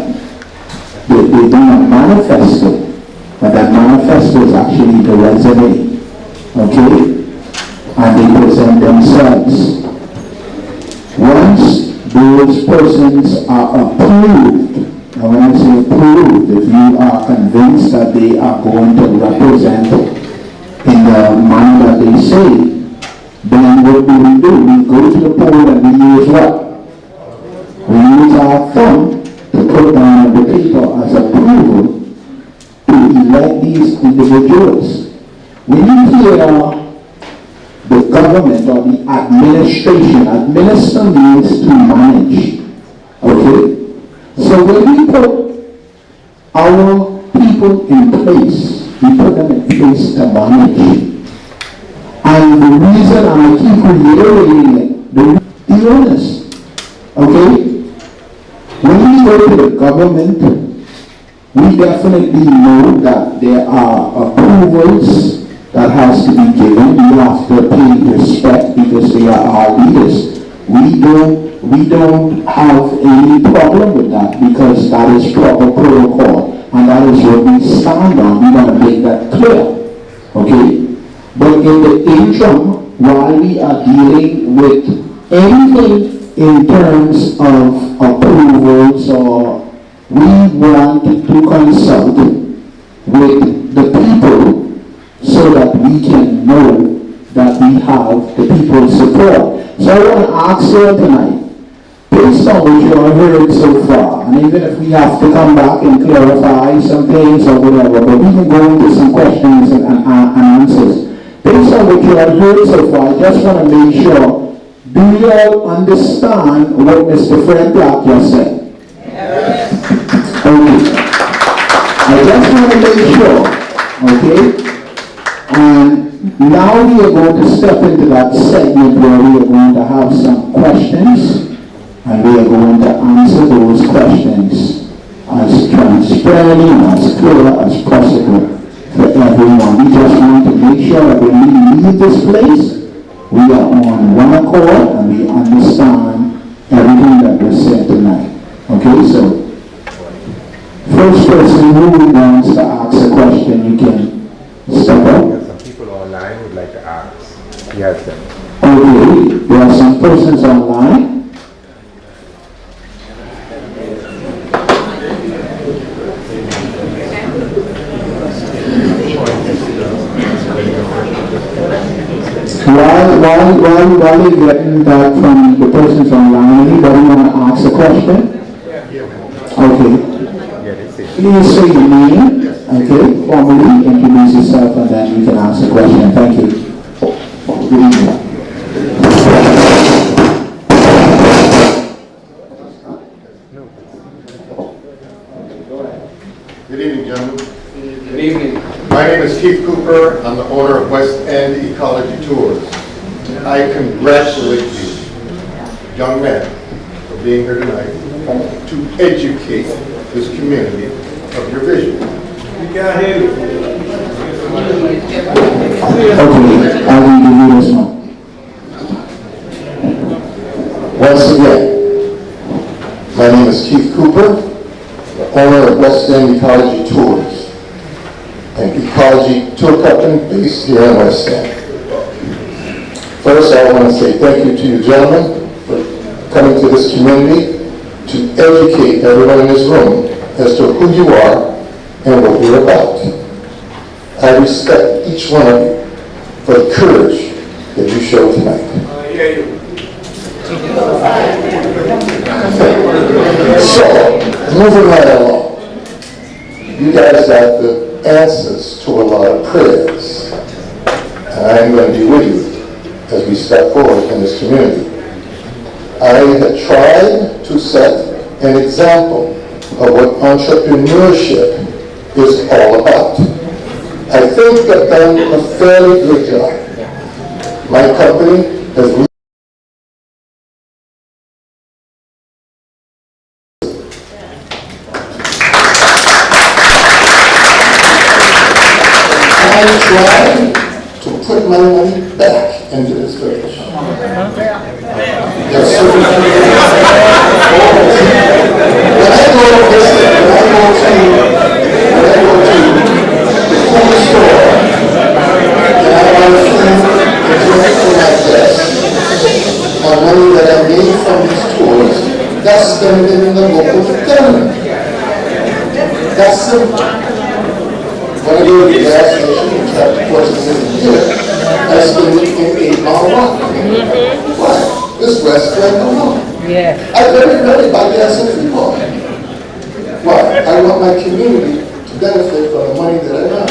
They bring a manifesto, but that manifesto is actually the resume, okay? And they present themselves. Once those persons are approved, and when I say approved, if you are convinced that they are going to represent in the manner that they say, then what do? We go to the poll and we use what? We use our thumb to put down on the paper as approval to elect these individuals. When you hear the government or the administration, administer means to manage. Okay? So when we put our people in place, we put them in place to manage. And the reason I keep reiterating it, be honest. Okay? When we go to the government, we definitely know that there are approvals that has to be given. We have to pay respect because they are our leaders. We don't have any problem with that because that is proper protocol and that is what we stand on. We want to make that clear. Okay? But in the interim, while we are dealing with anything in terms of approvals, or we want to consult with the people so that we can know that we have the people's support. So I want to ask you tonight, based on what you have heard so far, and even if we have to come back and clarify some things or whatever, but we can go into some questions and answers. Based on what you have heard so far, I just want to make sure, do you all understand what Mr. Fred Black just said? Yes. Okay. I just want to make sure, okay? And now we are going to step into that segment where we are going to have some questions, and we are going to answer those questions as transparently and as clear as possible for everyone. We just want to make sure that when we leave this place, we are on one accord and we understand everything that was said tonight. Okay, so first person who wants to ask a question, you can step up. Some people online would like to ask. Yes, sir. Okay, there are some persons online. While you're getting that from the persons online, anybody want to ask a question? Okay. Please say your name, okay, formally introduce yourself, and then you can ask a question. Thank you. Good evening. Good evening, gentlemen. Good evening. My name is Keith Cooper. I'm the owner of West End Ecology Tours. I congratulate you, young men, for being here tonight to educate this community of your vision. You got him. Okay, I will give you this one. Once again, my name is Keith Cooper, the owner of West End Ecology Tours, an ecology tour company based here in West End. First, I want to say thank you to you gentlemen for coming to this community to educate everyone in this room as to who you are and what you're about. I respect each one of you for the courage that you showed tonight. So, moving right along, you guys got the answers to a lot of prayers, and I'm going to be with you as we step forward in this community. I had tried to set an example of what entrepreneurship is all about. I think I've done a fairly good job. My company has tried to put my money back into this village. Yes, sir. When I go to the food store, and I want to food and drink for my guests, my money that I made from these tours, that's spent in the local government. That's simple. When I go to the gas station and try to purchase it here, I spend it in 8 Mile Walk. Why? This West End alone. Yeah. I very rarely buy gas anymore. Why? I want my community to benefit from the money that I earn.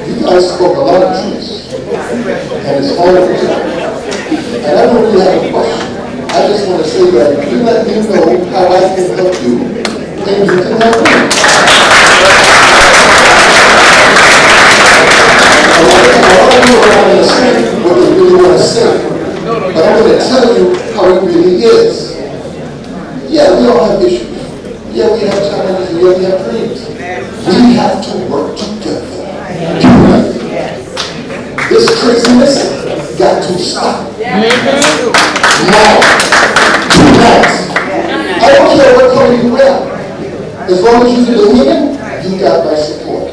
You guys spoke a lot of truths, and it's all of it. And I don't really have a question. I just want to say that you let me know how I can help you, and you can help me. What they really want to say, but I'm going to tell you how it really is. Yeah, we all have issues. Yeah, we have challenges. Yeah, we have dreams. We have to work together. This craziness got to stop. Now, tonight. I don't care what color you wear. As long as you believe it, you got my support.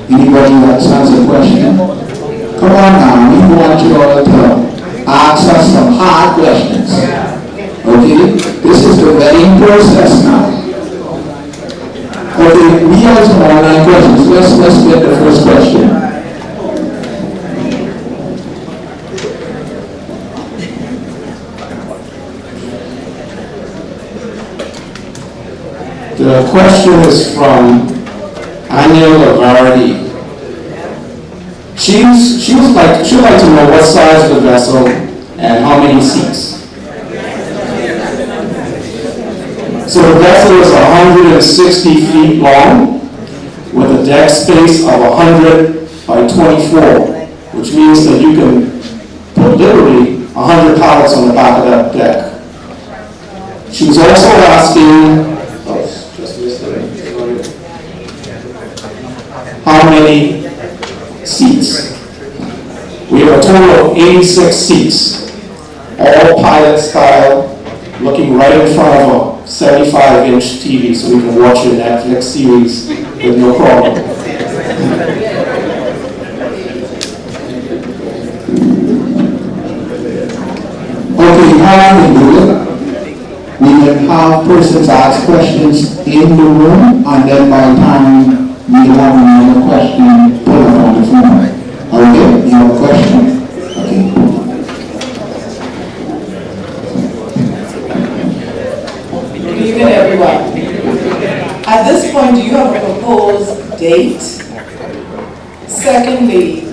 Anybody that has a question? Come on now, we want you all to ask us some hard questions. Okay? This is the vetting process now. Okay, we have some online questions. Let's get the first question. The question is from Anya Lavardi. She'd like to know what size of the vessel and how many seats. So the vessel is 160 feet long with a deck space of 100 by 24, which means that you can put literally 100 pallets on the back of that deck. She was also asking how many seats. We have a total of 86 seats, all pilot style, looking right in front of a 75-inch TV so we can watch your Netflix series with no problem. Okay, how we do it? We can have persons ask questions in the room, and then by the time we have another question put up on the phone. Okay, you have a question? Okay. Good evening, everyone. At this point, do you have a proposed date? Secondly,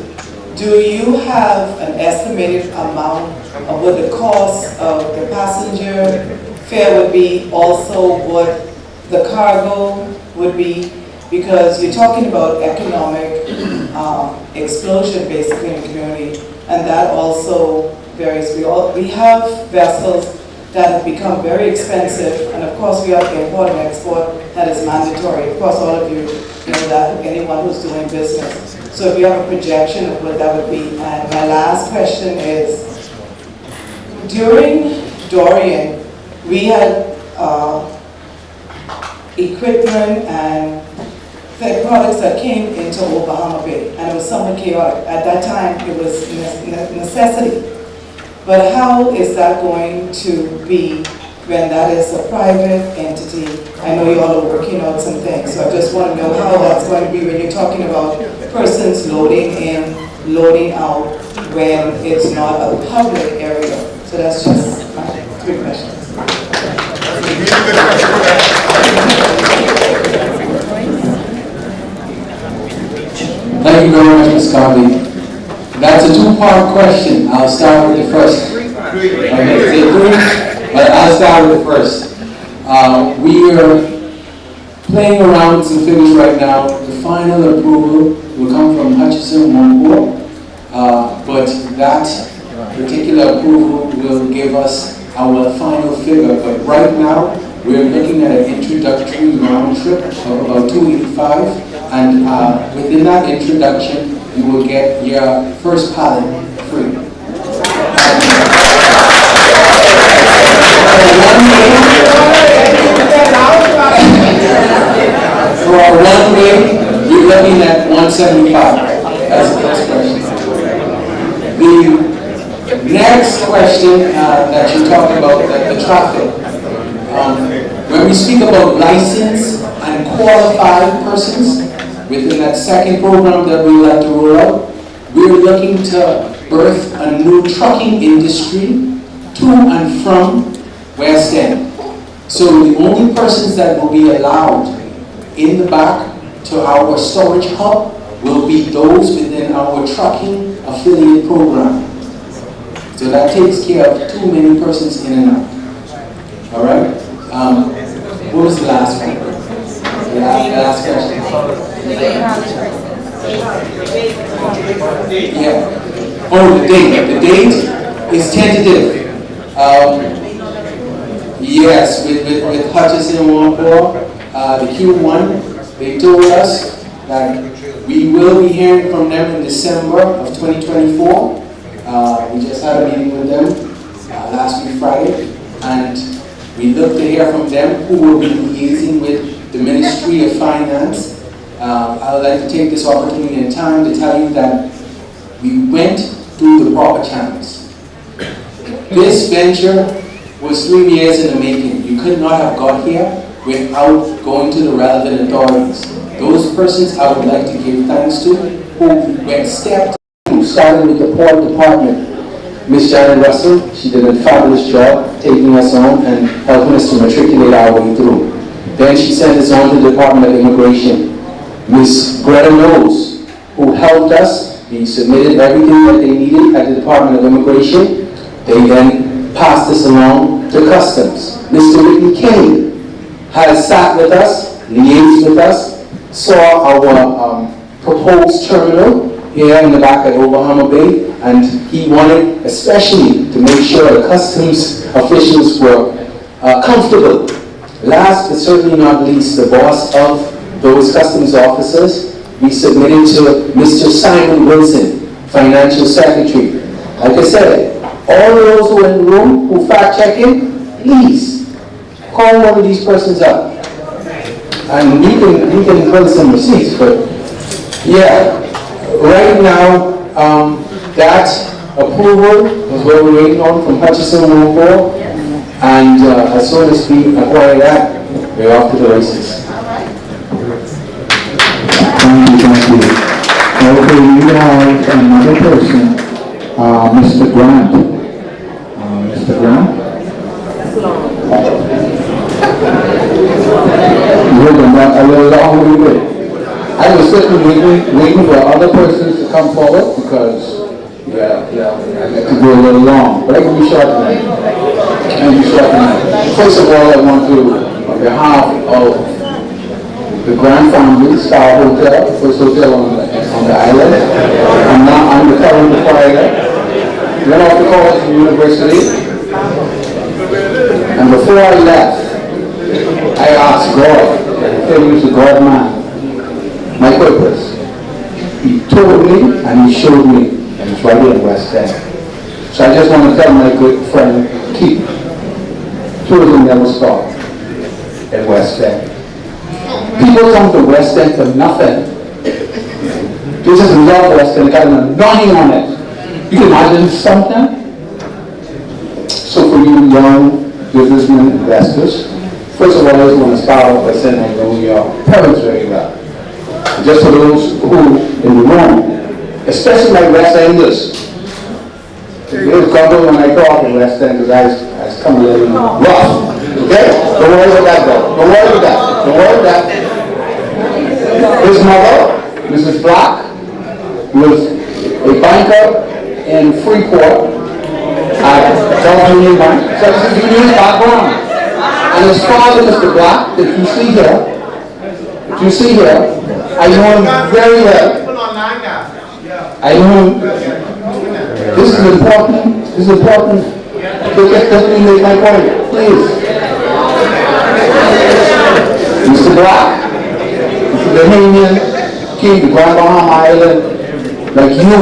do you have an estimated amount of what the cost of the passenger fare would be, also what the cargo would be? Because you're talking about economic explosion basically in the community, and that also varies. We have vessels that have become very expensive, and of course we have import and export that is mandatory. Of course all of you know that, anyone who's doing business. So if you have a projection of what that would be. And my last question is, during Dorian, we had equipment and products that came into Old Bahama Bay, and it was somewhat chaotic. At that time, it was necessity. But how is that going to be when that is a private entity? I know you all are working out some things, so I just want to know how that's going to be when you're talking about persons loading in, loading out, when it's not a public area. So that's just my 3 questions. Thank you very much, Ms. Carvey. That's a 2-part question. I'll start with the first. Okay, say 3, but I'll start with the first. We are playing around with some figures right now. The final approval will come from Hutchison Wonport, but that particular approval will give us our final figure. But right now, we're looking at an introductory round trip of about $285, and within that introduction, you will get your first pallet free. For a one-way, you're looking at $175. That's the first question. The next question that you talked about, the traffic. When we speak about licensed and qualified persons, within that second program that we would like to roll out, we're looking to birth a new trucking industry to and from West End. So the only persons that will be allowed in the back to our storage hub will be those within our trucking affiliate program. So that takes care of too many persons in and out. All right? What was the last one? The last question. Yeah. Oh, the date. The date is tentative. Yes, with Hutchison Wonport, the Q1, they told us that we will be hearing from them in December of 2024. We just had a meeting with them last week Friday, and we look to hear from them, who will be liaising with the Ministry of Finance I would like to take this opportunity and time to tell you that we went through the proper channels. This venture was 3 years in the making. You could not have got here without going to the relevant authorities. Those persons I would like to give thanks to who went stepped, starting with the Port Department. Miss Janet Russell, she did a fabulous job taking us on and helping us to matriculate our way through. Then she sent us on to the Department of Immigration. Miss Greta Knowles, who helped us. We submitted everything that they needed at the Department of Immigration. They then passed us along to Customs. Mr. Whitney Kenny has sat with us, liaised with us, saw our proposed terminal here in the back at Oklahoma Bay, and he wanted especially to make sure the Customs officials were comfortable. Last but certainly not least, the boss of those Customs officers, we submitted to Mr. Simon Wilson, Financial Secretary. Like I said, all those who are in the room who fact-checking, please call one of these persons up. And we can put some receipts, but yeah, right now, that approval is what we're waiting on from Hutchison Local, and as soon as we acquire that, we're off to the races. Thank you. Okay, we have another person, Mr. Grant. Mr. Grant? A little long way. I was sitting waiting for other persons to come forward because, I got to go a little long, but I can be short tonight. First of all, I want to, on behalf of the Grand Family Star Hotel, first hotel on the island. I'm the current proprietor. Went off to college from university. And before I left, I asked God, Ferry was a God man, my purpose. He told me and he showed me, and it's right here in West End. So I just want to tell my good friend, Keith, tourism never stopped in West End. People come to West End for nothing. They just love West End, got nothing on it. You can imagine something? So for you young businessmen, investors, first of all, I just want to start off by saying I know your parents very well. Just for those who in the room, especially my West Enders, they'll come when I talk in West End because I come a little rough. Okay? Don't worry about that though. Don't worry about that. Don't worry about that. His mother, Mrs. Black, was a banker in Freeport at South Union Bank. So this is Union's background. And his father, Mr. Black, that you see here, I know him very well. I know him. This is important. This is important. Let me make my point, please. Mr. Black, Mr. Bahamian, came to Grand Bahama Island like you,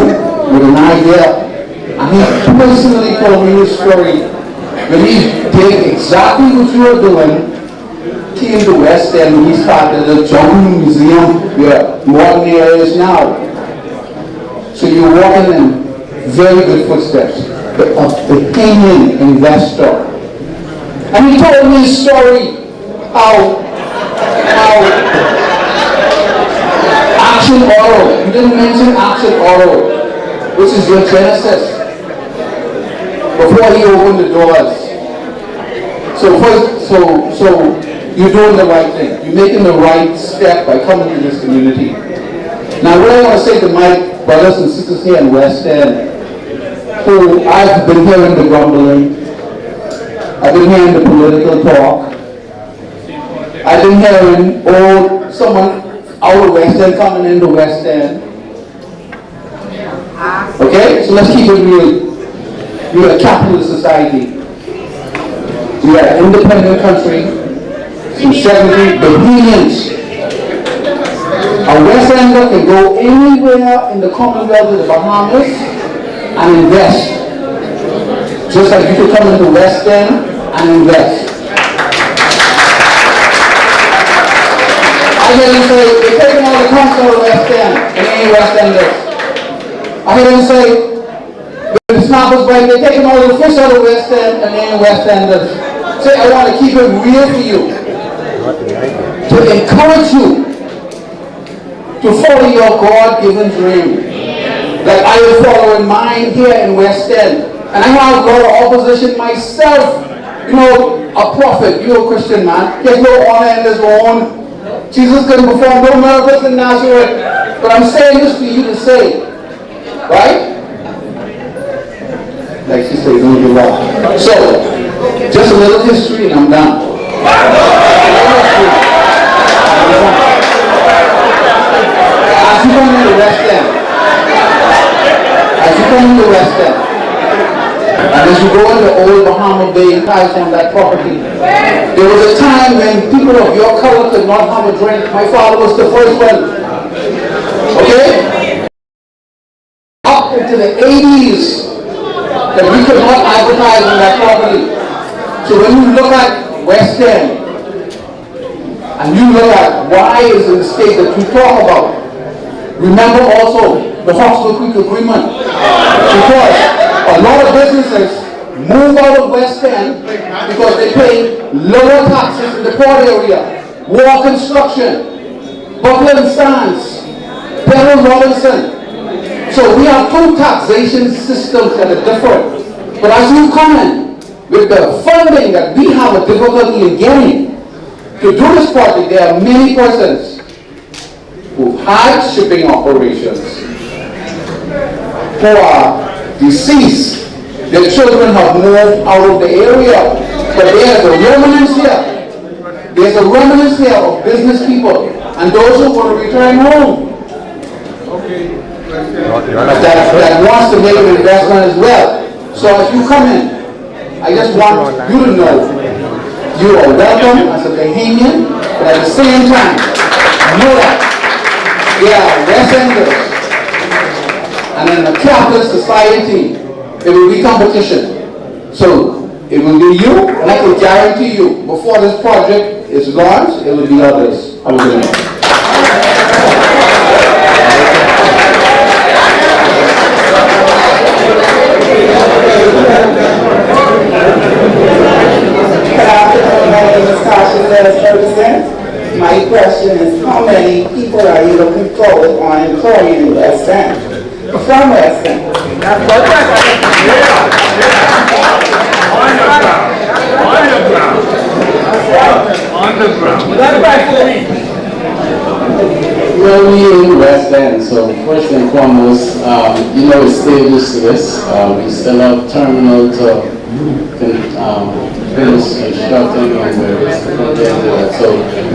with an idea. And he personally told me his story when he did exactly what you are doing. Came to West End when he started the jumping museum where modern era is now. So you're walking in very good footsteps. A Bahamian investor. And he told me his story how Action Auto, you didn't mention Action Auto, which is your genesis, before he opened the doors. So you're doing the right thing. You're making the right step by coming to this community. Now what I want to say to my brothers and sisters here in West End, who I've been hearing the grumbling, I've been hearing the political talk, I've been hearing someone out of West End coming into West End. Okay, so let's keep it real. We're a capitalist society. We are an independent country. Some 70 Bahamians. A West Ender can go anywhere in the Commonwealth of the Bahamas and invest. Just like you could come into West End and invest. I hear them say, they're taking all somebody comes to the West End and they ain't West Enders. I hear them say, the snappers break, they're taking all the fish out of the West End and they ain't West Enders. Say, I want to keep it real for you. To encourage you to follow your God-given dream. Like I am following mine here in West End. And I have a lot of opposition myself. You know, a prophet, you're a Christian man, he has no honor in his own. Jesus couldn't perform no miracles in Nazareth. But I'm saying this for you to say, right? Like she said, don't give up. So, just a little history and I'm done. As you come into the West End, and as you go into old Bahama Bay, guys on that property, there was a time when people of your color could not have a drink. My father was the first one. Okay? Up into the 80s, that we could not advertise on that property. So when you look at West End, and you look at why is in the state that you talk about, remember also the Hawksville Creek Agreement. Because a lot of businesses move out of West End because they pay lower taxes in the port area. War construction, Buckland Sands, Perry Robinson. So we have two taxation systems that are different. But as you comment, with the funding that we have a difficulty in getting to do this project, there are many persons who've had shipping operations who are deceased. Their children have moved out of the area. But there's a remnants here. There's a remnants here of business people and those who want to return home. That wants to make an investment as well. So as you come in, I just want you to know you are welcome as a Bahamian, but at the same time, know that they are West Enders. And in a capitalist society, it will be competition. So it will be you, and I can guarantee you, before this project is launched, it will be others. I will do it. My question is, how many people are you looking forward on employing in West End? From West End? Well, we in West End, so first and foremost, you know, it's stages to this. We still have terminal to finish constructing and various different things. So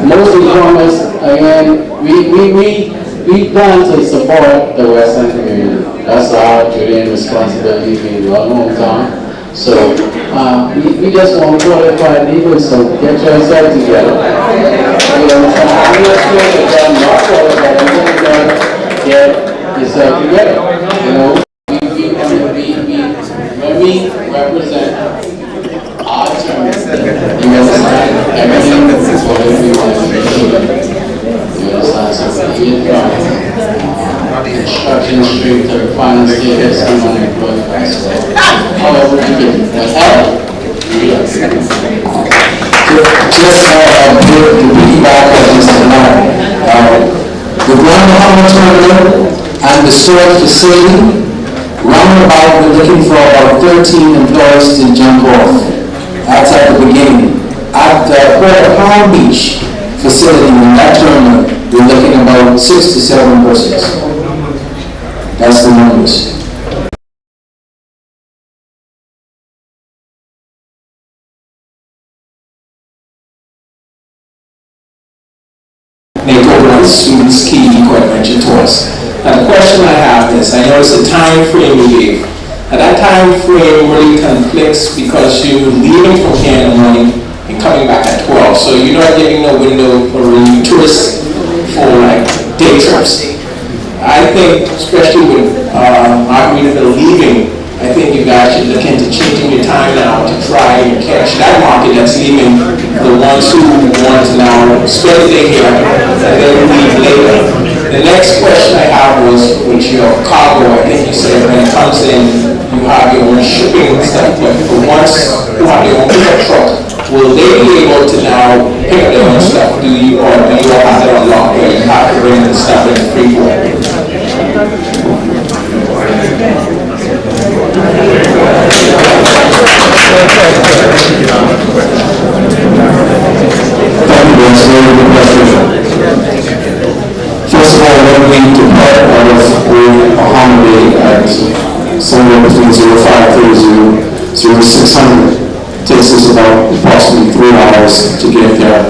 most and foremost, again, we plan to support the West End community. That's our duty and responsibility being your hometown. So we just want qualified leaders, so get yourself together. You know, I'm not sure that I'm not qualified, I'm saying that get yourself together. You know, when we represent our term, you understand, everything is what everyone is doing. You understand, so we get from construction street to the final stage, someone employed by us. However, we get help. Just to piggyback on Mr. Mark, the Grand Bahama Terminal and the storage facility, roundabout, we're looking for about 13 employees to jump off. That's at the beginning. At the Port of Palm Beach facility, in that terminal, we're looking about 6 to 7 persons. That's the numbers. Makeover students key equipment to us. Now the question I have is, I noticed the time frame you gave. Now that time frame really conflicts because you're leaving from here in the morning and coming back at 12. So you're not giving no window for tourists for like day trips. I think, especially with Margaritaville leaving, I think you guys should look into changing your time now to try and catch that market that's leaving, the ones who want to now spend the day here and then leave later. The next question I have was with your cargo. I think you said when it comes in, you have your own shipping and stuff, but for ones who have their own pickup truck, will they be able to now pick up their own stuff? Do you, or do you have it unlocked where you have to bring the stuff in free for? That's a very good question. First of all, when we depart out of Old Bahama at somewhere between 0530 and 0600, takes us about approximately 3 hours to get there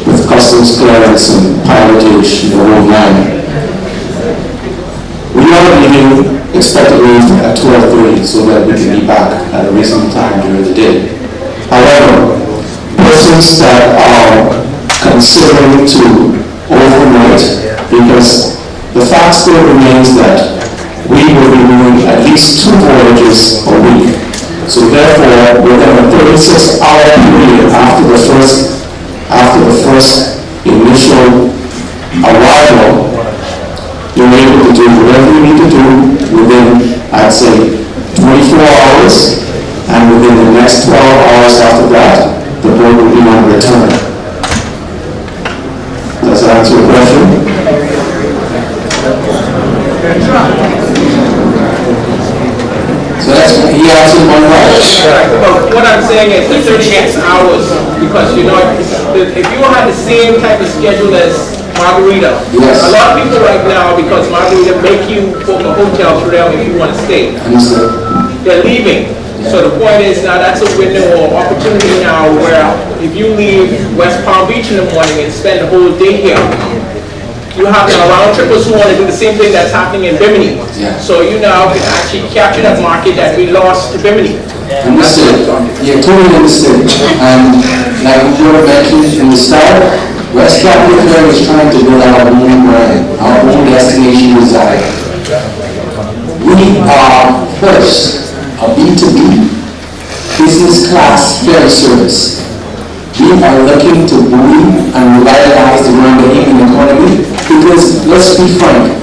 with customs clearance and pilotage, the whole nine. We are leaving expectedly at 12:30 so that we can be back at a reasonable time during the day. However, persons that are considering to overnight, because the fact still remains that we will be doing at least 2 voyages a week. So therefore, within a 36-hour period after the first initial arrival, you're able to do whatever you need to do within, I'd say, 24 hours, and within the next 12 hours after that, the boat will be on return. Does that answer your question? So that's, he answered one question. But what I'm saying is the 36 hours, because you know, if you had the same type of schedule as Margarita, yes. A lot of people right now, because Margarita make you book a hotel for them if you want to stay, they're leaving. So the point is now that's a window or opportunity now where if you leave West Palm Beach in the morning and spend the whole day here, you have now round trippers who want to do the same thing that's happening in Bimini. Yeah. So you now can actually capture that market that we lost to Bimini. Understood. Yeah, totally understood. Like you mentioned in the start, West Capital Ferry is trying to build our own brand, our own destination reside. We are first a B2B business class ferry service. We are looking to buoy and revitalize the Rwandanian economy because, let's be frank,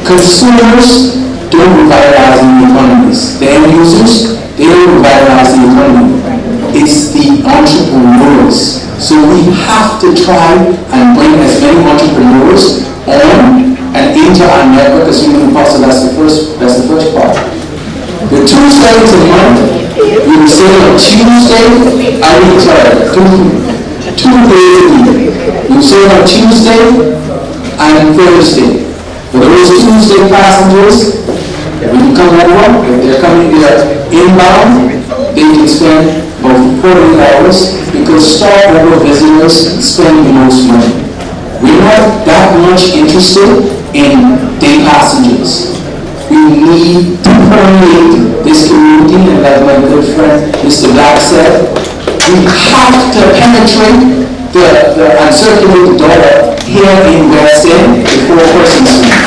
consumers don't revitalize the economies. The end users, they don't revitalize the economy. It's the entrepreneurs. So we have to try and bring as many entrepreneurs on and into our network as humanly possible. That's the first part. The Tuesday to Monday, we will say on Tuesday, two days a week. You say on Tuesday and Thursday. For those Tuesday passengers, when you come over, if they're coming there inbound, they can spend about 48 hours because stopover visitors spend the most money. We're not that much interested in day passengers. We need to permeate this community, and like my good friend Mr. Black said, we have to penetrate and circulate the dollar here in West End before Christmas. Now,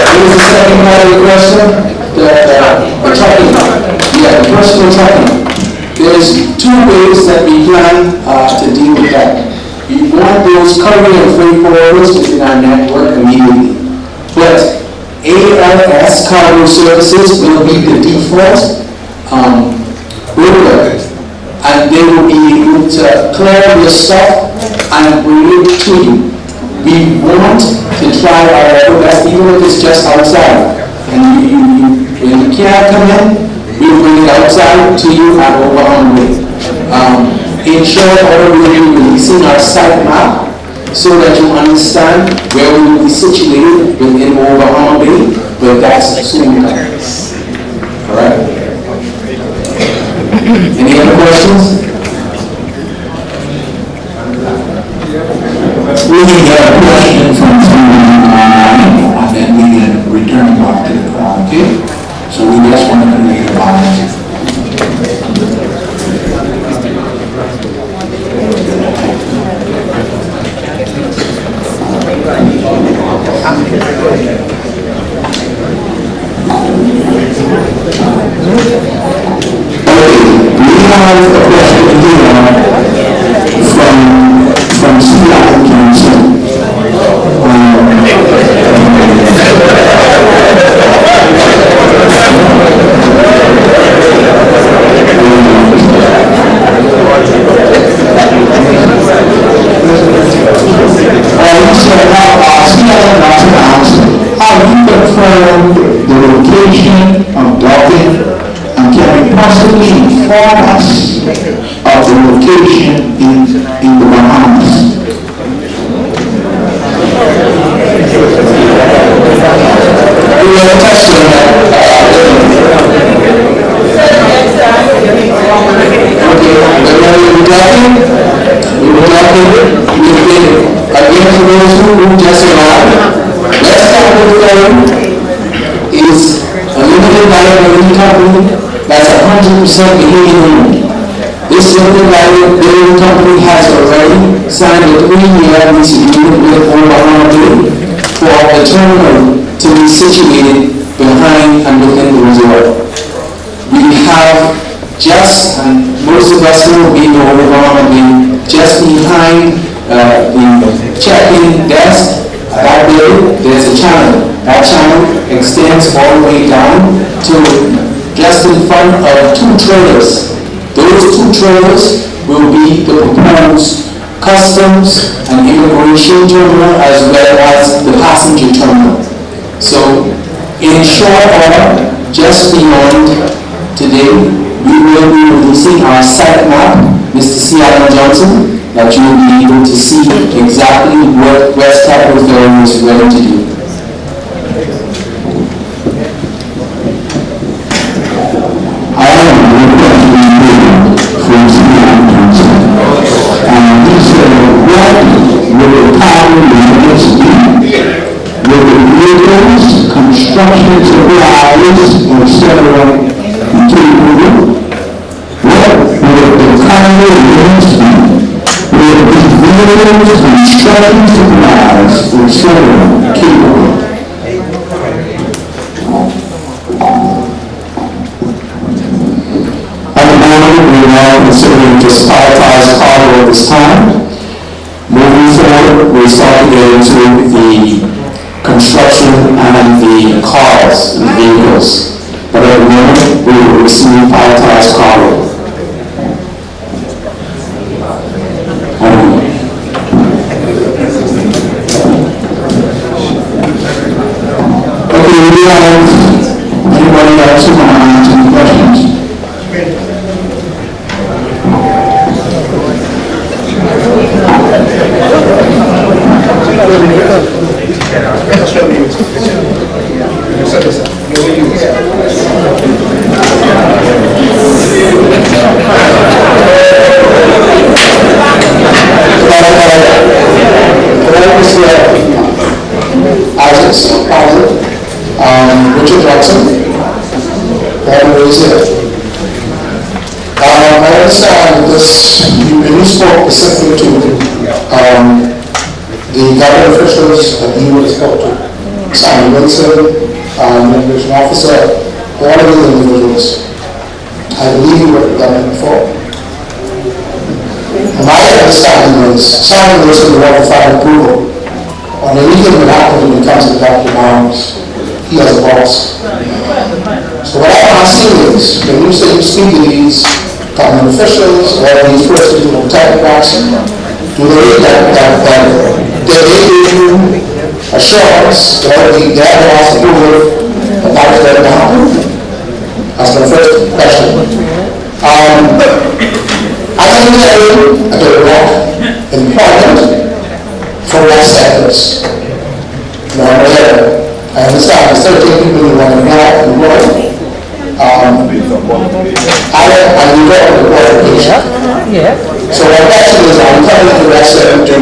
what was the second part of the question? The trucking. Yeah, the personal trucking. There's 2 ways that we plan to deal with that. We want those courier and freight forwarders within our network immediately. But ALS cargo services will be the default broker, and they will be able to clear your stuff and bring it to you. We want to try our level best, even if it's just outside. And when you can't come in, we'll bring it outside to you at Overhand Way. In short order, we will be releasing our site map so that you understand where we will be situated within Overhand Bay, but that's soon coming. Alright? Any other questions? We get a question from someone online, and then we can return back to the crowd, okay? So we just want to read about it. Okay, we have a question here from inform us of the location in the Bahamas. We have a question on that. Okay, we were talking, again, for those who just arrived, let's start with is a limited liability company that's 100% Bahamian owned. This limited liability company has already signed a 3-year lease agreement with Bahama for the terminal to be situated behind and within the resort. We have just, and most of us will be over Bahama Bay, just behind the check-in desk, that building, there's a channel. That channel extends all the way down to just in front of 2 trailers. Those 2 trailers will be the proposed customs and immigration terminal as well as the passenger terminal. So in short order, just beyond today, we will be releasing our site map, Mr. C. Allen Johnson, that you will be able to see exactly what West Capital Ferry is ready to do. I am from C. Allen Johnson, and he said, what will the town university, with the vehicles, construction supplies, etc., included? What will the town university, with the vehicles, construction supplies, etc., capable? We are now considering just privatized cargo at this time. Moving forward, we start to get into the construction and the cars and vehicles. But at the moment, we will receive privatized cargo. Okay, we have anybody else who want to answer any questions? Richard Jackson, born and raised here. I understand this, you spoke specifically to the government officials that you spoke to, Simon Wilson, immigration officer, all of these individuals. I believe you worked with them before. My understanding is Simon Wilson will have to find approval on anything that happens when it comes to the Dr. Barnes. He has a boss. So what I'm asking is, when you say you speak to these government officials or these persons who will type box, do they give you assurance that their boss approval that that is going to happen? That's the first question. I can tell you a direct employment for West sectors. I understand there's 13 people who want to apply and work. And you got the qualification. So my question is, I'm telling the rest of them to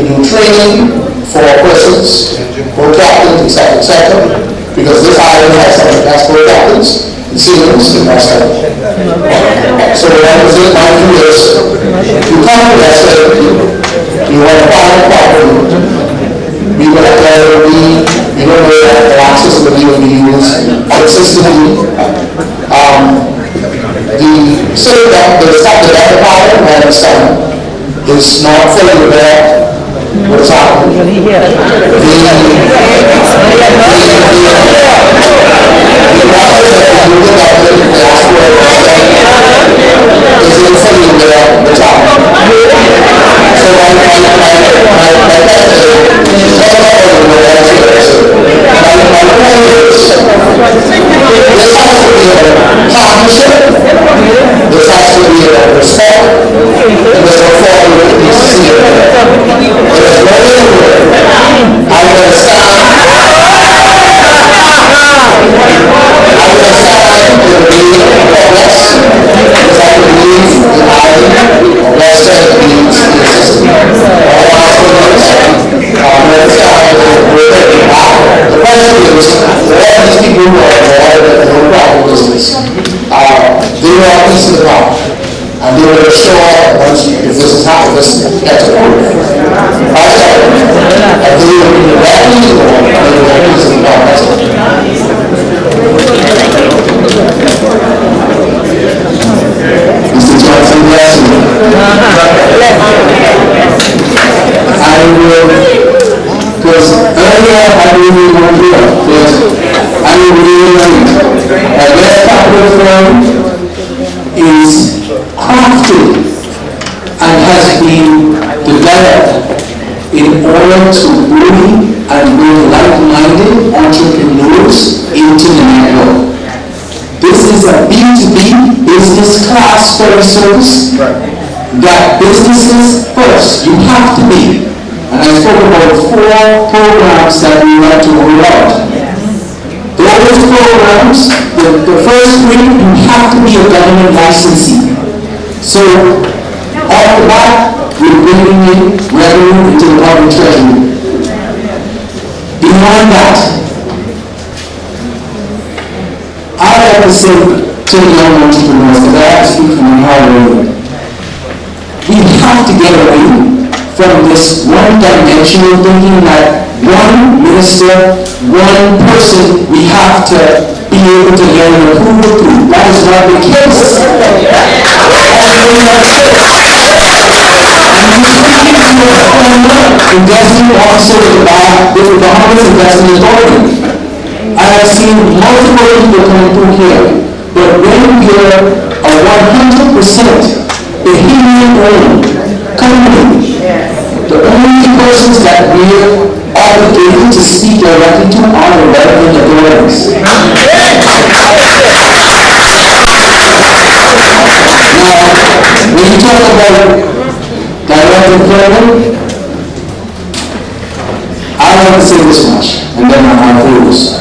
do training for persons, boat captains, etc. Because this island has some of the best boat captains and sailors in that side. So what is it, my view is, you come to that side, you want to find a property. We will have to be, you don't know that the access will be used consistently. The stuff that I understand is not fully aware what's happening. The partnership here, I really want here. Yes. I really want a West Capital Firm is crafted and has been developed in order to bring and bring like-minded entrepreneurs into the network. This is a B2B business class ferry service that businesses first, you have to be. And I spoke about 4 programs that we want to roll out. Those programs, the first 3, you have to be a government licensee. So, off the bat, we're bringing in revenue into the public treasury. Beyond that, I like to say to the young entrepreneurs, because I have to speak from my heart already, we have to get away from this one-dimensional thinking that one minister, one person, we have to be able to learn approval through. That is not the case. Investment officer with the Bahamas Investment Authority. I have seen multiple people coming through here, but when you're a 100% Bahamian-owned company, the only persons that we're obligated to speak directly to are the relevant authorities. Now, when you talk about direct employment, I want to say this much, and then I'll close.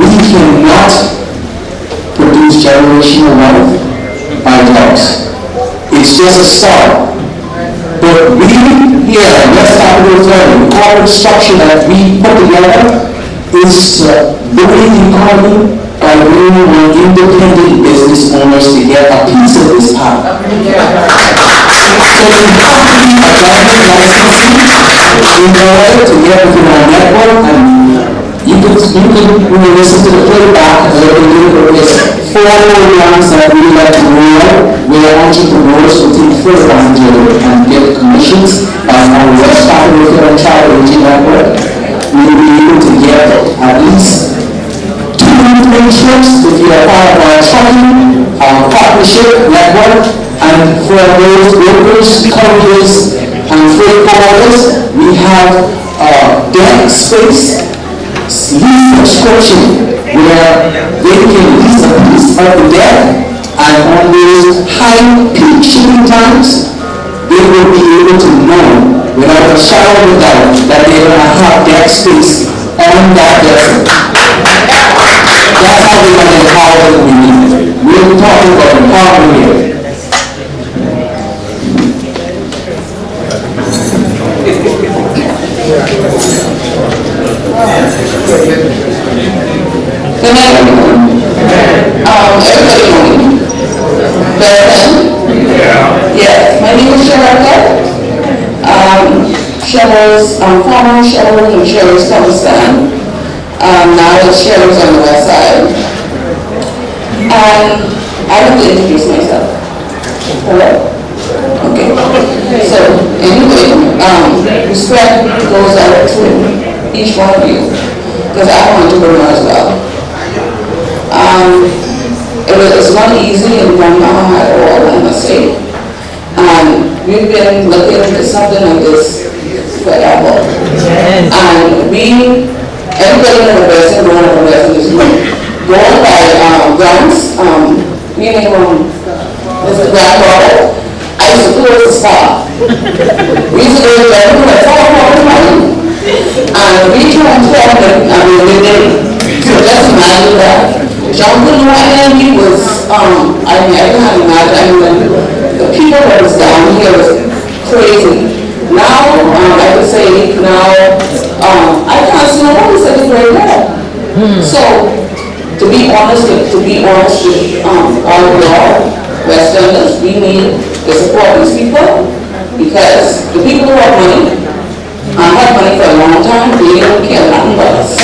We cannot produce generational wealth by talks. It's just a start. But we here at West Capital Firm, the corporate structure that we put together is to build the economy by bringing on independent business owners to get a piece of this pie. So you have to be a government licensee in order to get within our network, and you can when you listen to the playback, there's 4 programs that we like to roll out where entrepreneurs will take full advantage of it and get commissions on our West Capital Firm travel agent network. We will be able to get at least 2 trips if you are part of our trucking partnership network, and for those brokers, couriers, and freight forwarders, we have deck space lease subscription where they can lease a piece of the deck, and on those high peak shipping times, they will be able to know without a shadow of a doubt that they're going to have deck space on that vessel. That's how we're going to empower the community. We're talking about empowerment here. Good night, everyone. Everybody know me? Yes, my name is Sharaka. Sheller's, former Sheller and Sheller's Pakistan. Now it's Sheller's on the west side. And I have to introduce myself. Hello? Okay. So, anyway, respect goes out to each one of you, because I'm an entrepreneur as well. It's not easy and not at all, I must say. We've been looking at something like this forever. And everybody in the person, one of the person is going by grants, meaning Mr. Grandfather, I used to close the spa. We used to go to the at 4 o'clock in the morning. And we transformed it, we did. So just imagine that. Jumping right in, he was, I can't imagine, the people that was down here was crazy. Now, I could say, now, I can't see no one sitting right there. So, to be honest with all of y'all, Westerners, we need to support these people, because the people who have money, have money for a long time, they don't care nothing about us.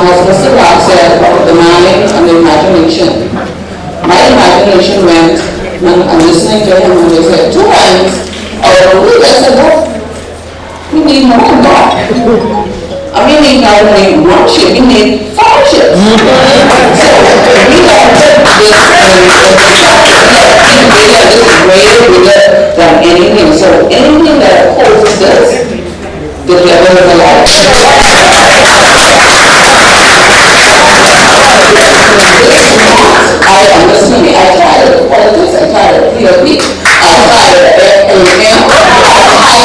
As Mr. Rock said about the mind and the imagination, imagination went, and I'm listening to him, and he said, 2 lines, we just said, well, we need more than that. I mean, we not only 1 ship, we need 5 ships. So, we got to put this, this is way bigger than anything. So, anything that opposes this, the devil is a liar. I understand me. I tried it with politics, I tried it with POP, I tried it at AAM, I tried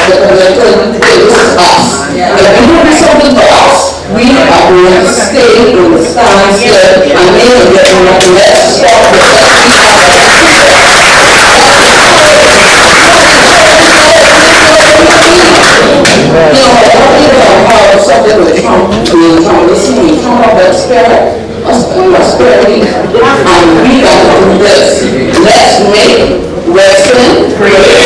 it because I couldn't say this is us. If we don't do something for us, we are going to stay in the standstill and maybe get nothing less. Stop with something with Trump, listen, Trump of that spirit, prosperity, and we got to do this. Let's make wrestling great.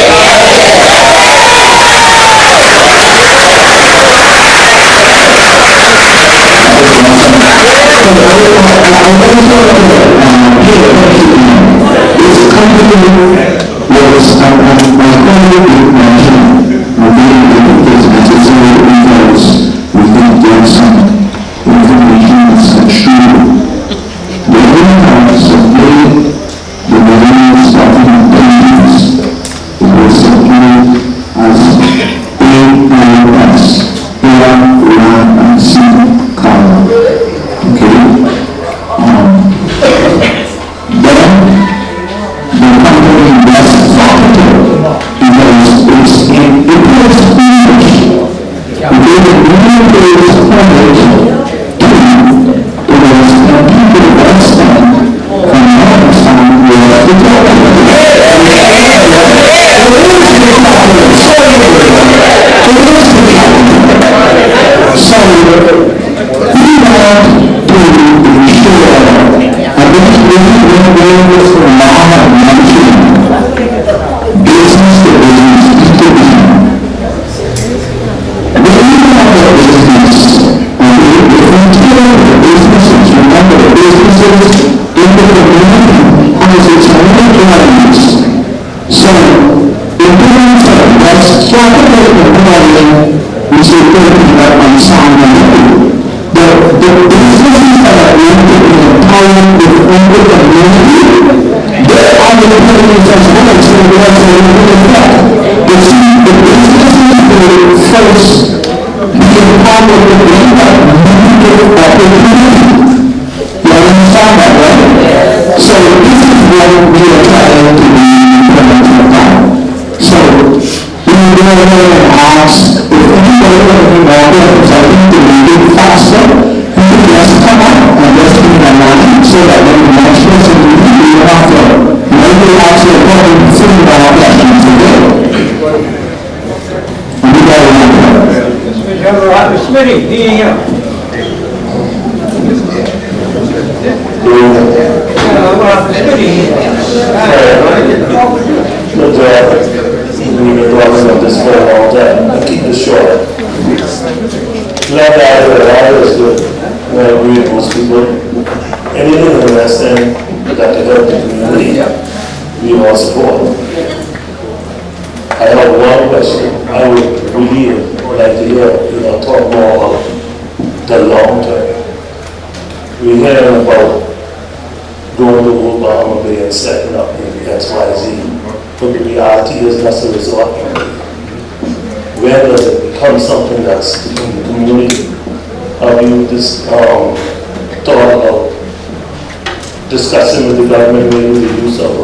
Discussing with the government maybe the use of a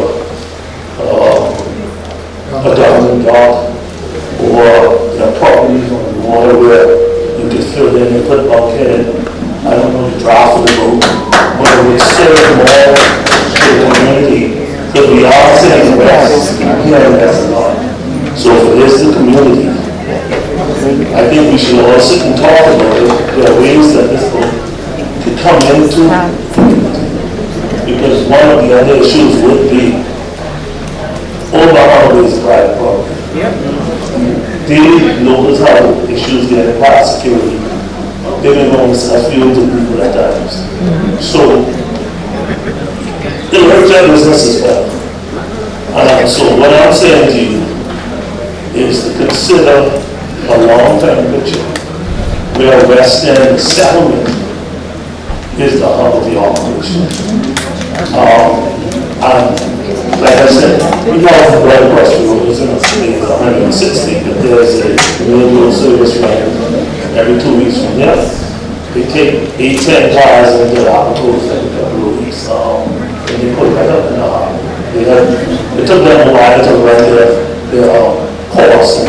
government dock or properties on the water where you could fill in and put a bulkhead. I don't know the draft of the boat, but it would serve more to the community. Because we are saying invest, here invest a lot. So for this, the community, I think we should all sit and talk about it. There are ways that this boat could come into. Because one of the other issues would be all the holidays are private property. The locals have issues getting past security. They've been going to few to people at times. So the their business as well. So what I'm saying to you is to consider a long-term picture where West End settlement is the hub of the operation. And like I said, we have right across the road, it's in a city, it's 160, but there's a radio service running every 2 weeks from there. They take 8-10 cars into the Apicos every couple of weeks, and they put it right up in the harbor. It took them a while to run their course and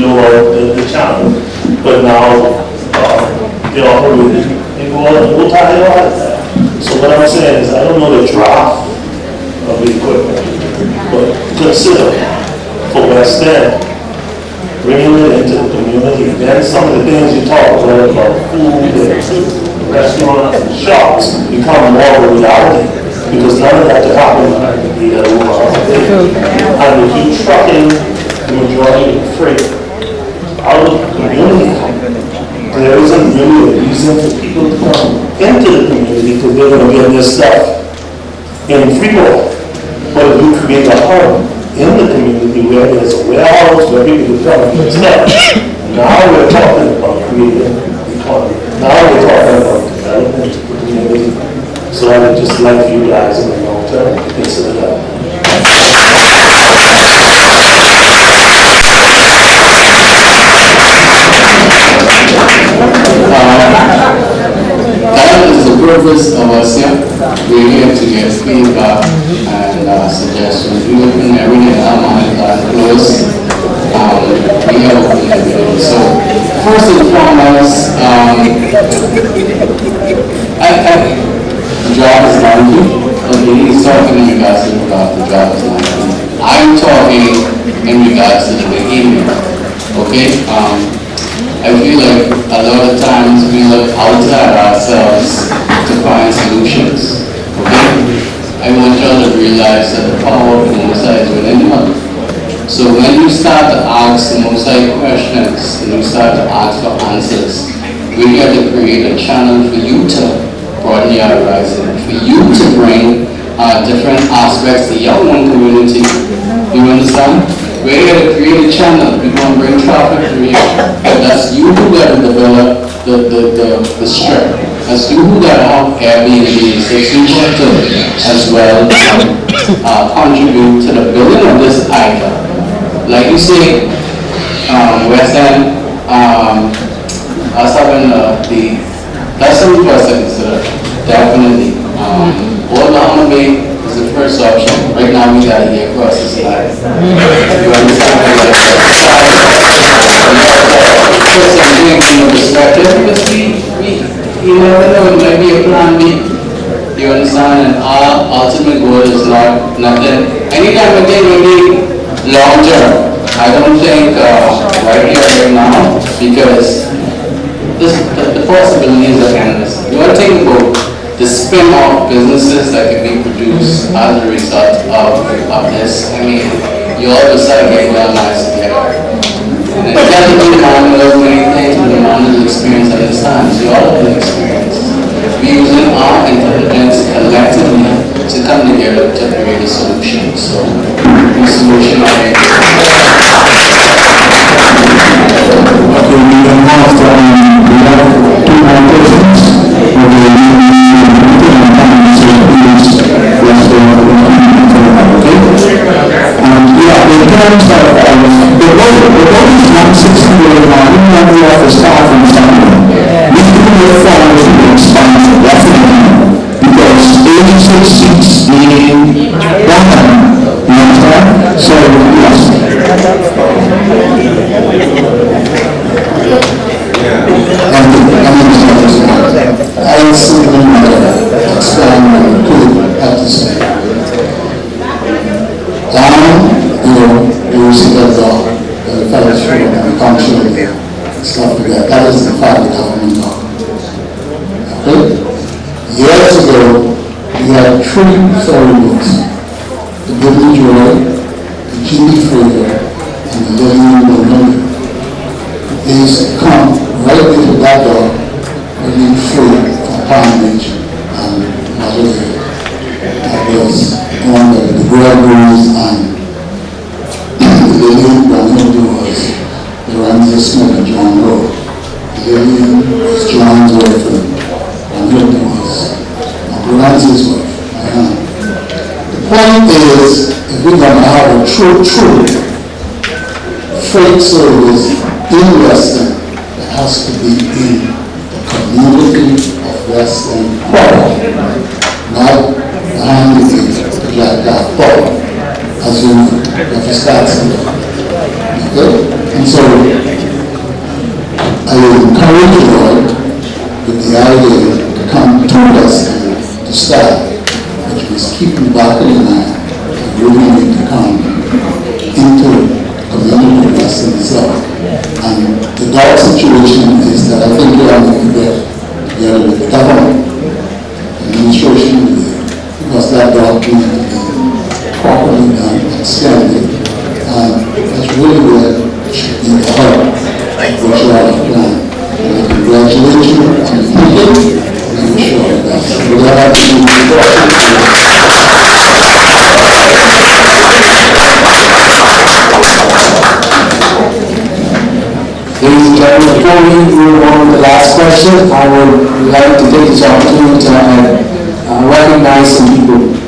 lower the channel, but now they operate, they go out and go tie it out there. So what I'm saying is, I don't know the draft of the equipment, but consider for West End, bringing it into the community. Then some of the things you talk about food and restaurants and shops become more of a reality, because none of that to happen and if you trucking the majority of the freight out of the community, there isn't really a reason for people to come into the community because they're going to get their stuff in Freeport. But if you create a hub in the community where there's a warehouse where people can come and get stuff, now we're talking about creating the economy. Now we're talking about development of the community. So I would just like you guys in the long term to consider that. That is the purpose of us here. We're here to get feedback and suggestions. We open every day, our minds are closed. We have open every day. So, first and foremost, the job is monkey. Okay, he's talking in regards to the job is monkey. I'm talking in regards to the behavior. Okay? I feel like a lot of times we look outside ourselves to find solutions. Okay? I want y'all to realize that the power of the Most High is within you. So when you start to ask the Most High questions and you start to ask for answers, we have to create a channel for you to broaden your horizon, for you to bring different aspects to your own community. You understand? We're here to create a channel. We're going to bring traffic through here. But that's you who got to develop the strip. That's you who got to have Airbnb. So you have to as well contribute to the building of this idea. Like you say, West End, I was having that's something for us to consider. Definitely. Oklahoma Bay is the first option. Right now we got to get across this line. You understand? Put some things in perspective because you never know, it might be a plan B. You understand? And our ultimate goal is not nothing. Anytime we think we need long term, I don't think right here, right now, because the possibilities are endless. You want to think about the spin-off businesses that can be produced as a result of this. I mean, you all decide getting well nice together. And it doesn't mean man knows many things, but the man is experienced and understands. You all have an experience. We're using our intelligence collectively to come together to create a solution. So, the solution oriented. Okay, we have two more questions. In terms of the boat is 160 million now, we have the office staff in Istanbul. We do look forward to the expansion, definitely, because 86 seats being done, you understand? So, yes. I simply expand to at this time. You see that the fellows from the country stuff together. That is the fact the government law. Okay? Years ago, we had 3 ferry boats. The Billy Joy, the Jimmy Fraser, and the Lily London. These come right into that dock when you free from Palm Beach and Malaysia. That was Gregory's and Lillian Brandon was Lorenzo Smith and John Rowe. Lillian was John's wife and Brandon was Lorenzo's wife, my aunt. The point is, if we're going to have a true freight service in Western, it has to be in the community of Western proper, not behind the gate, like that proper, as you know, if you start something. Okay? And so, I would encourage you all with the idea to come to Western to start, which was keeping back in the mind, and really need to come into community of Western itself. And the dog situation is that I think we all need to get together with the government, administration, because that dog needs to be properly done, extended, and that's really where it should be the heart of what you all have planned. And I congratulate you on the thinking, and I'm sure of that. So with that, I think Ladies and gentlemen, before we move on to the last question, I would like to take this opportunity to recognize some people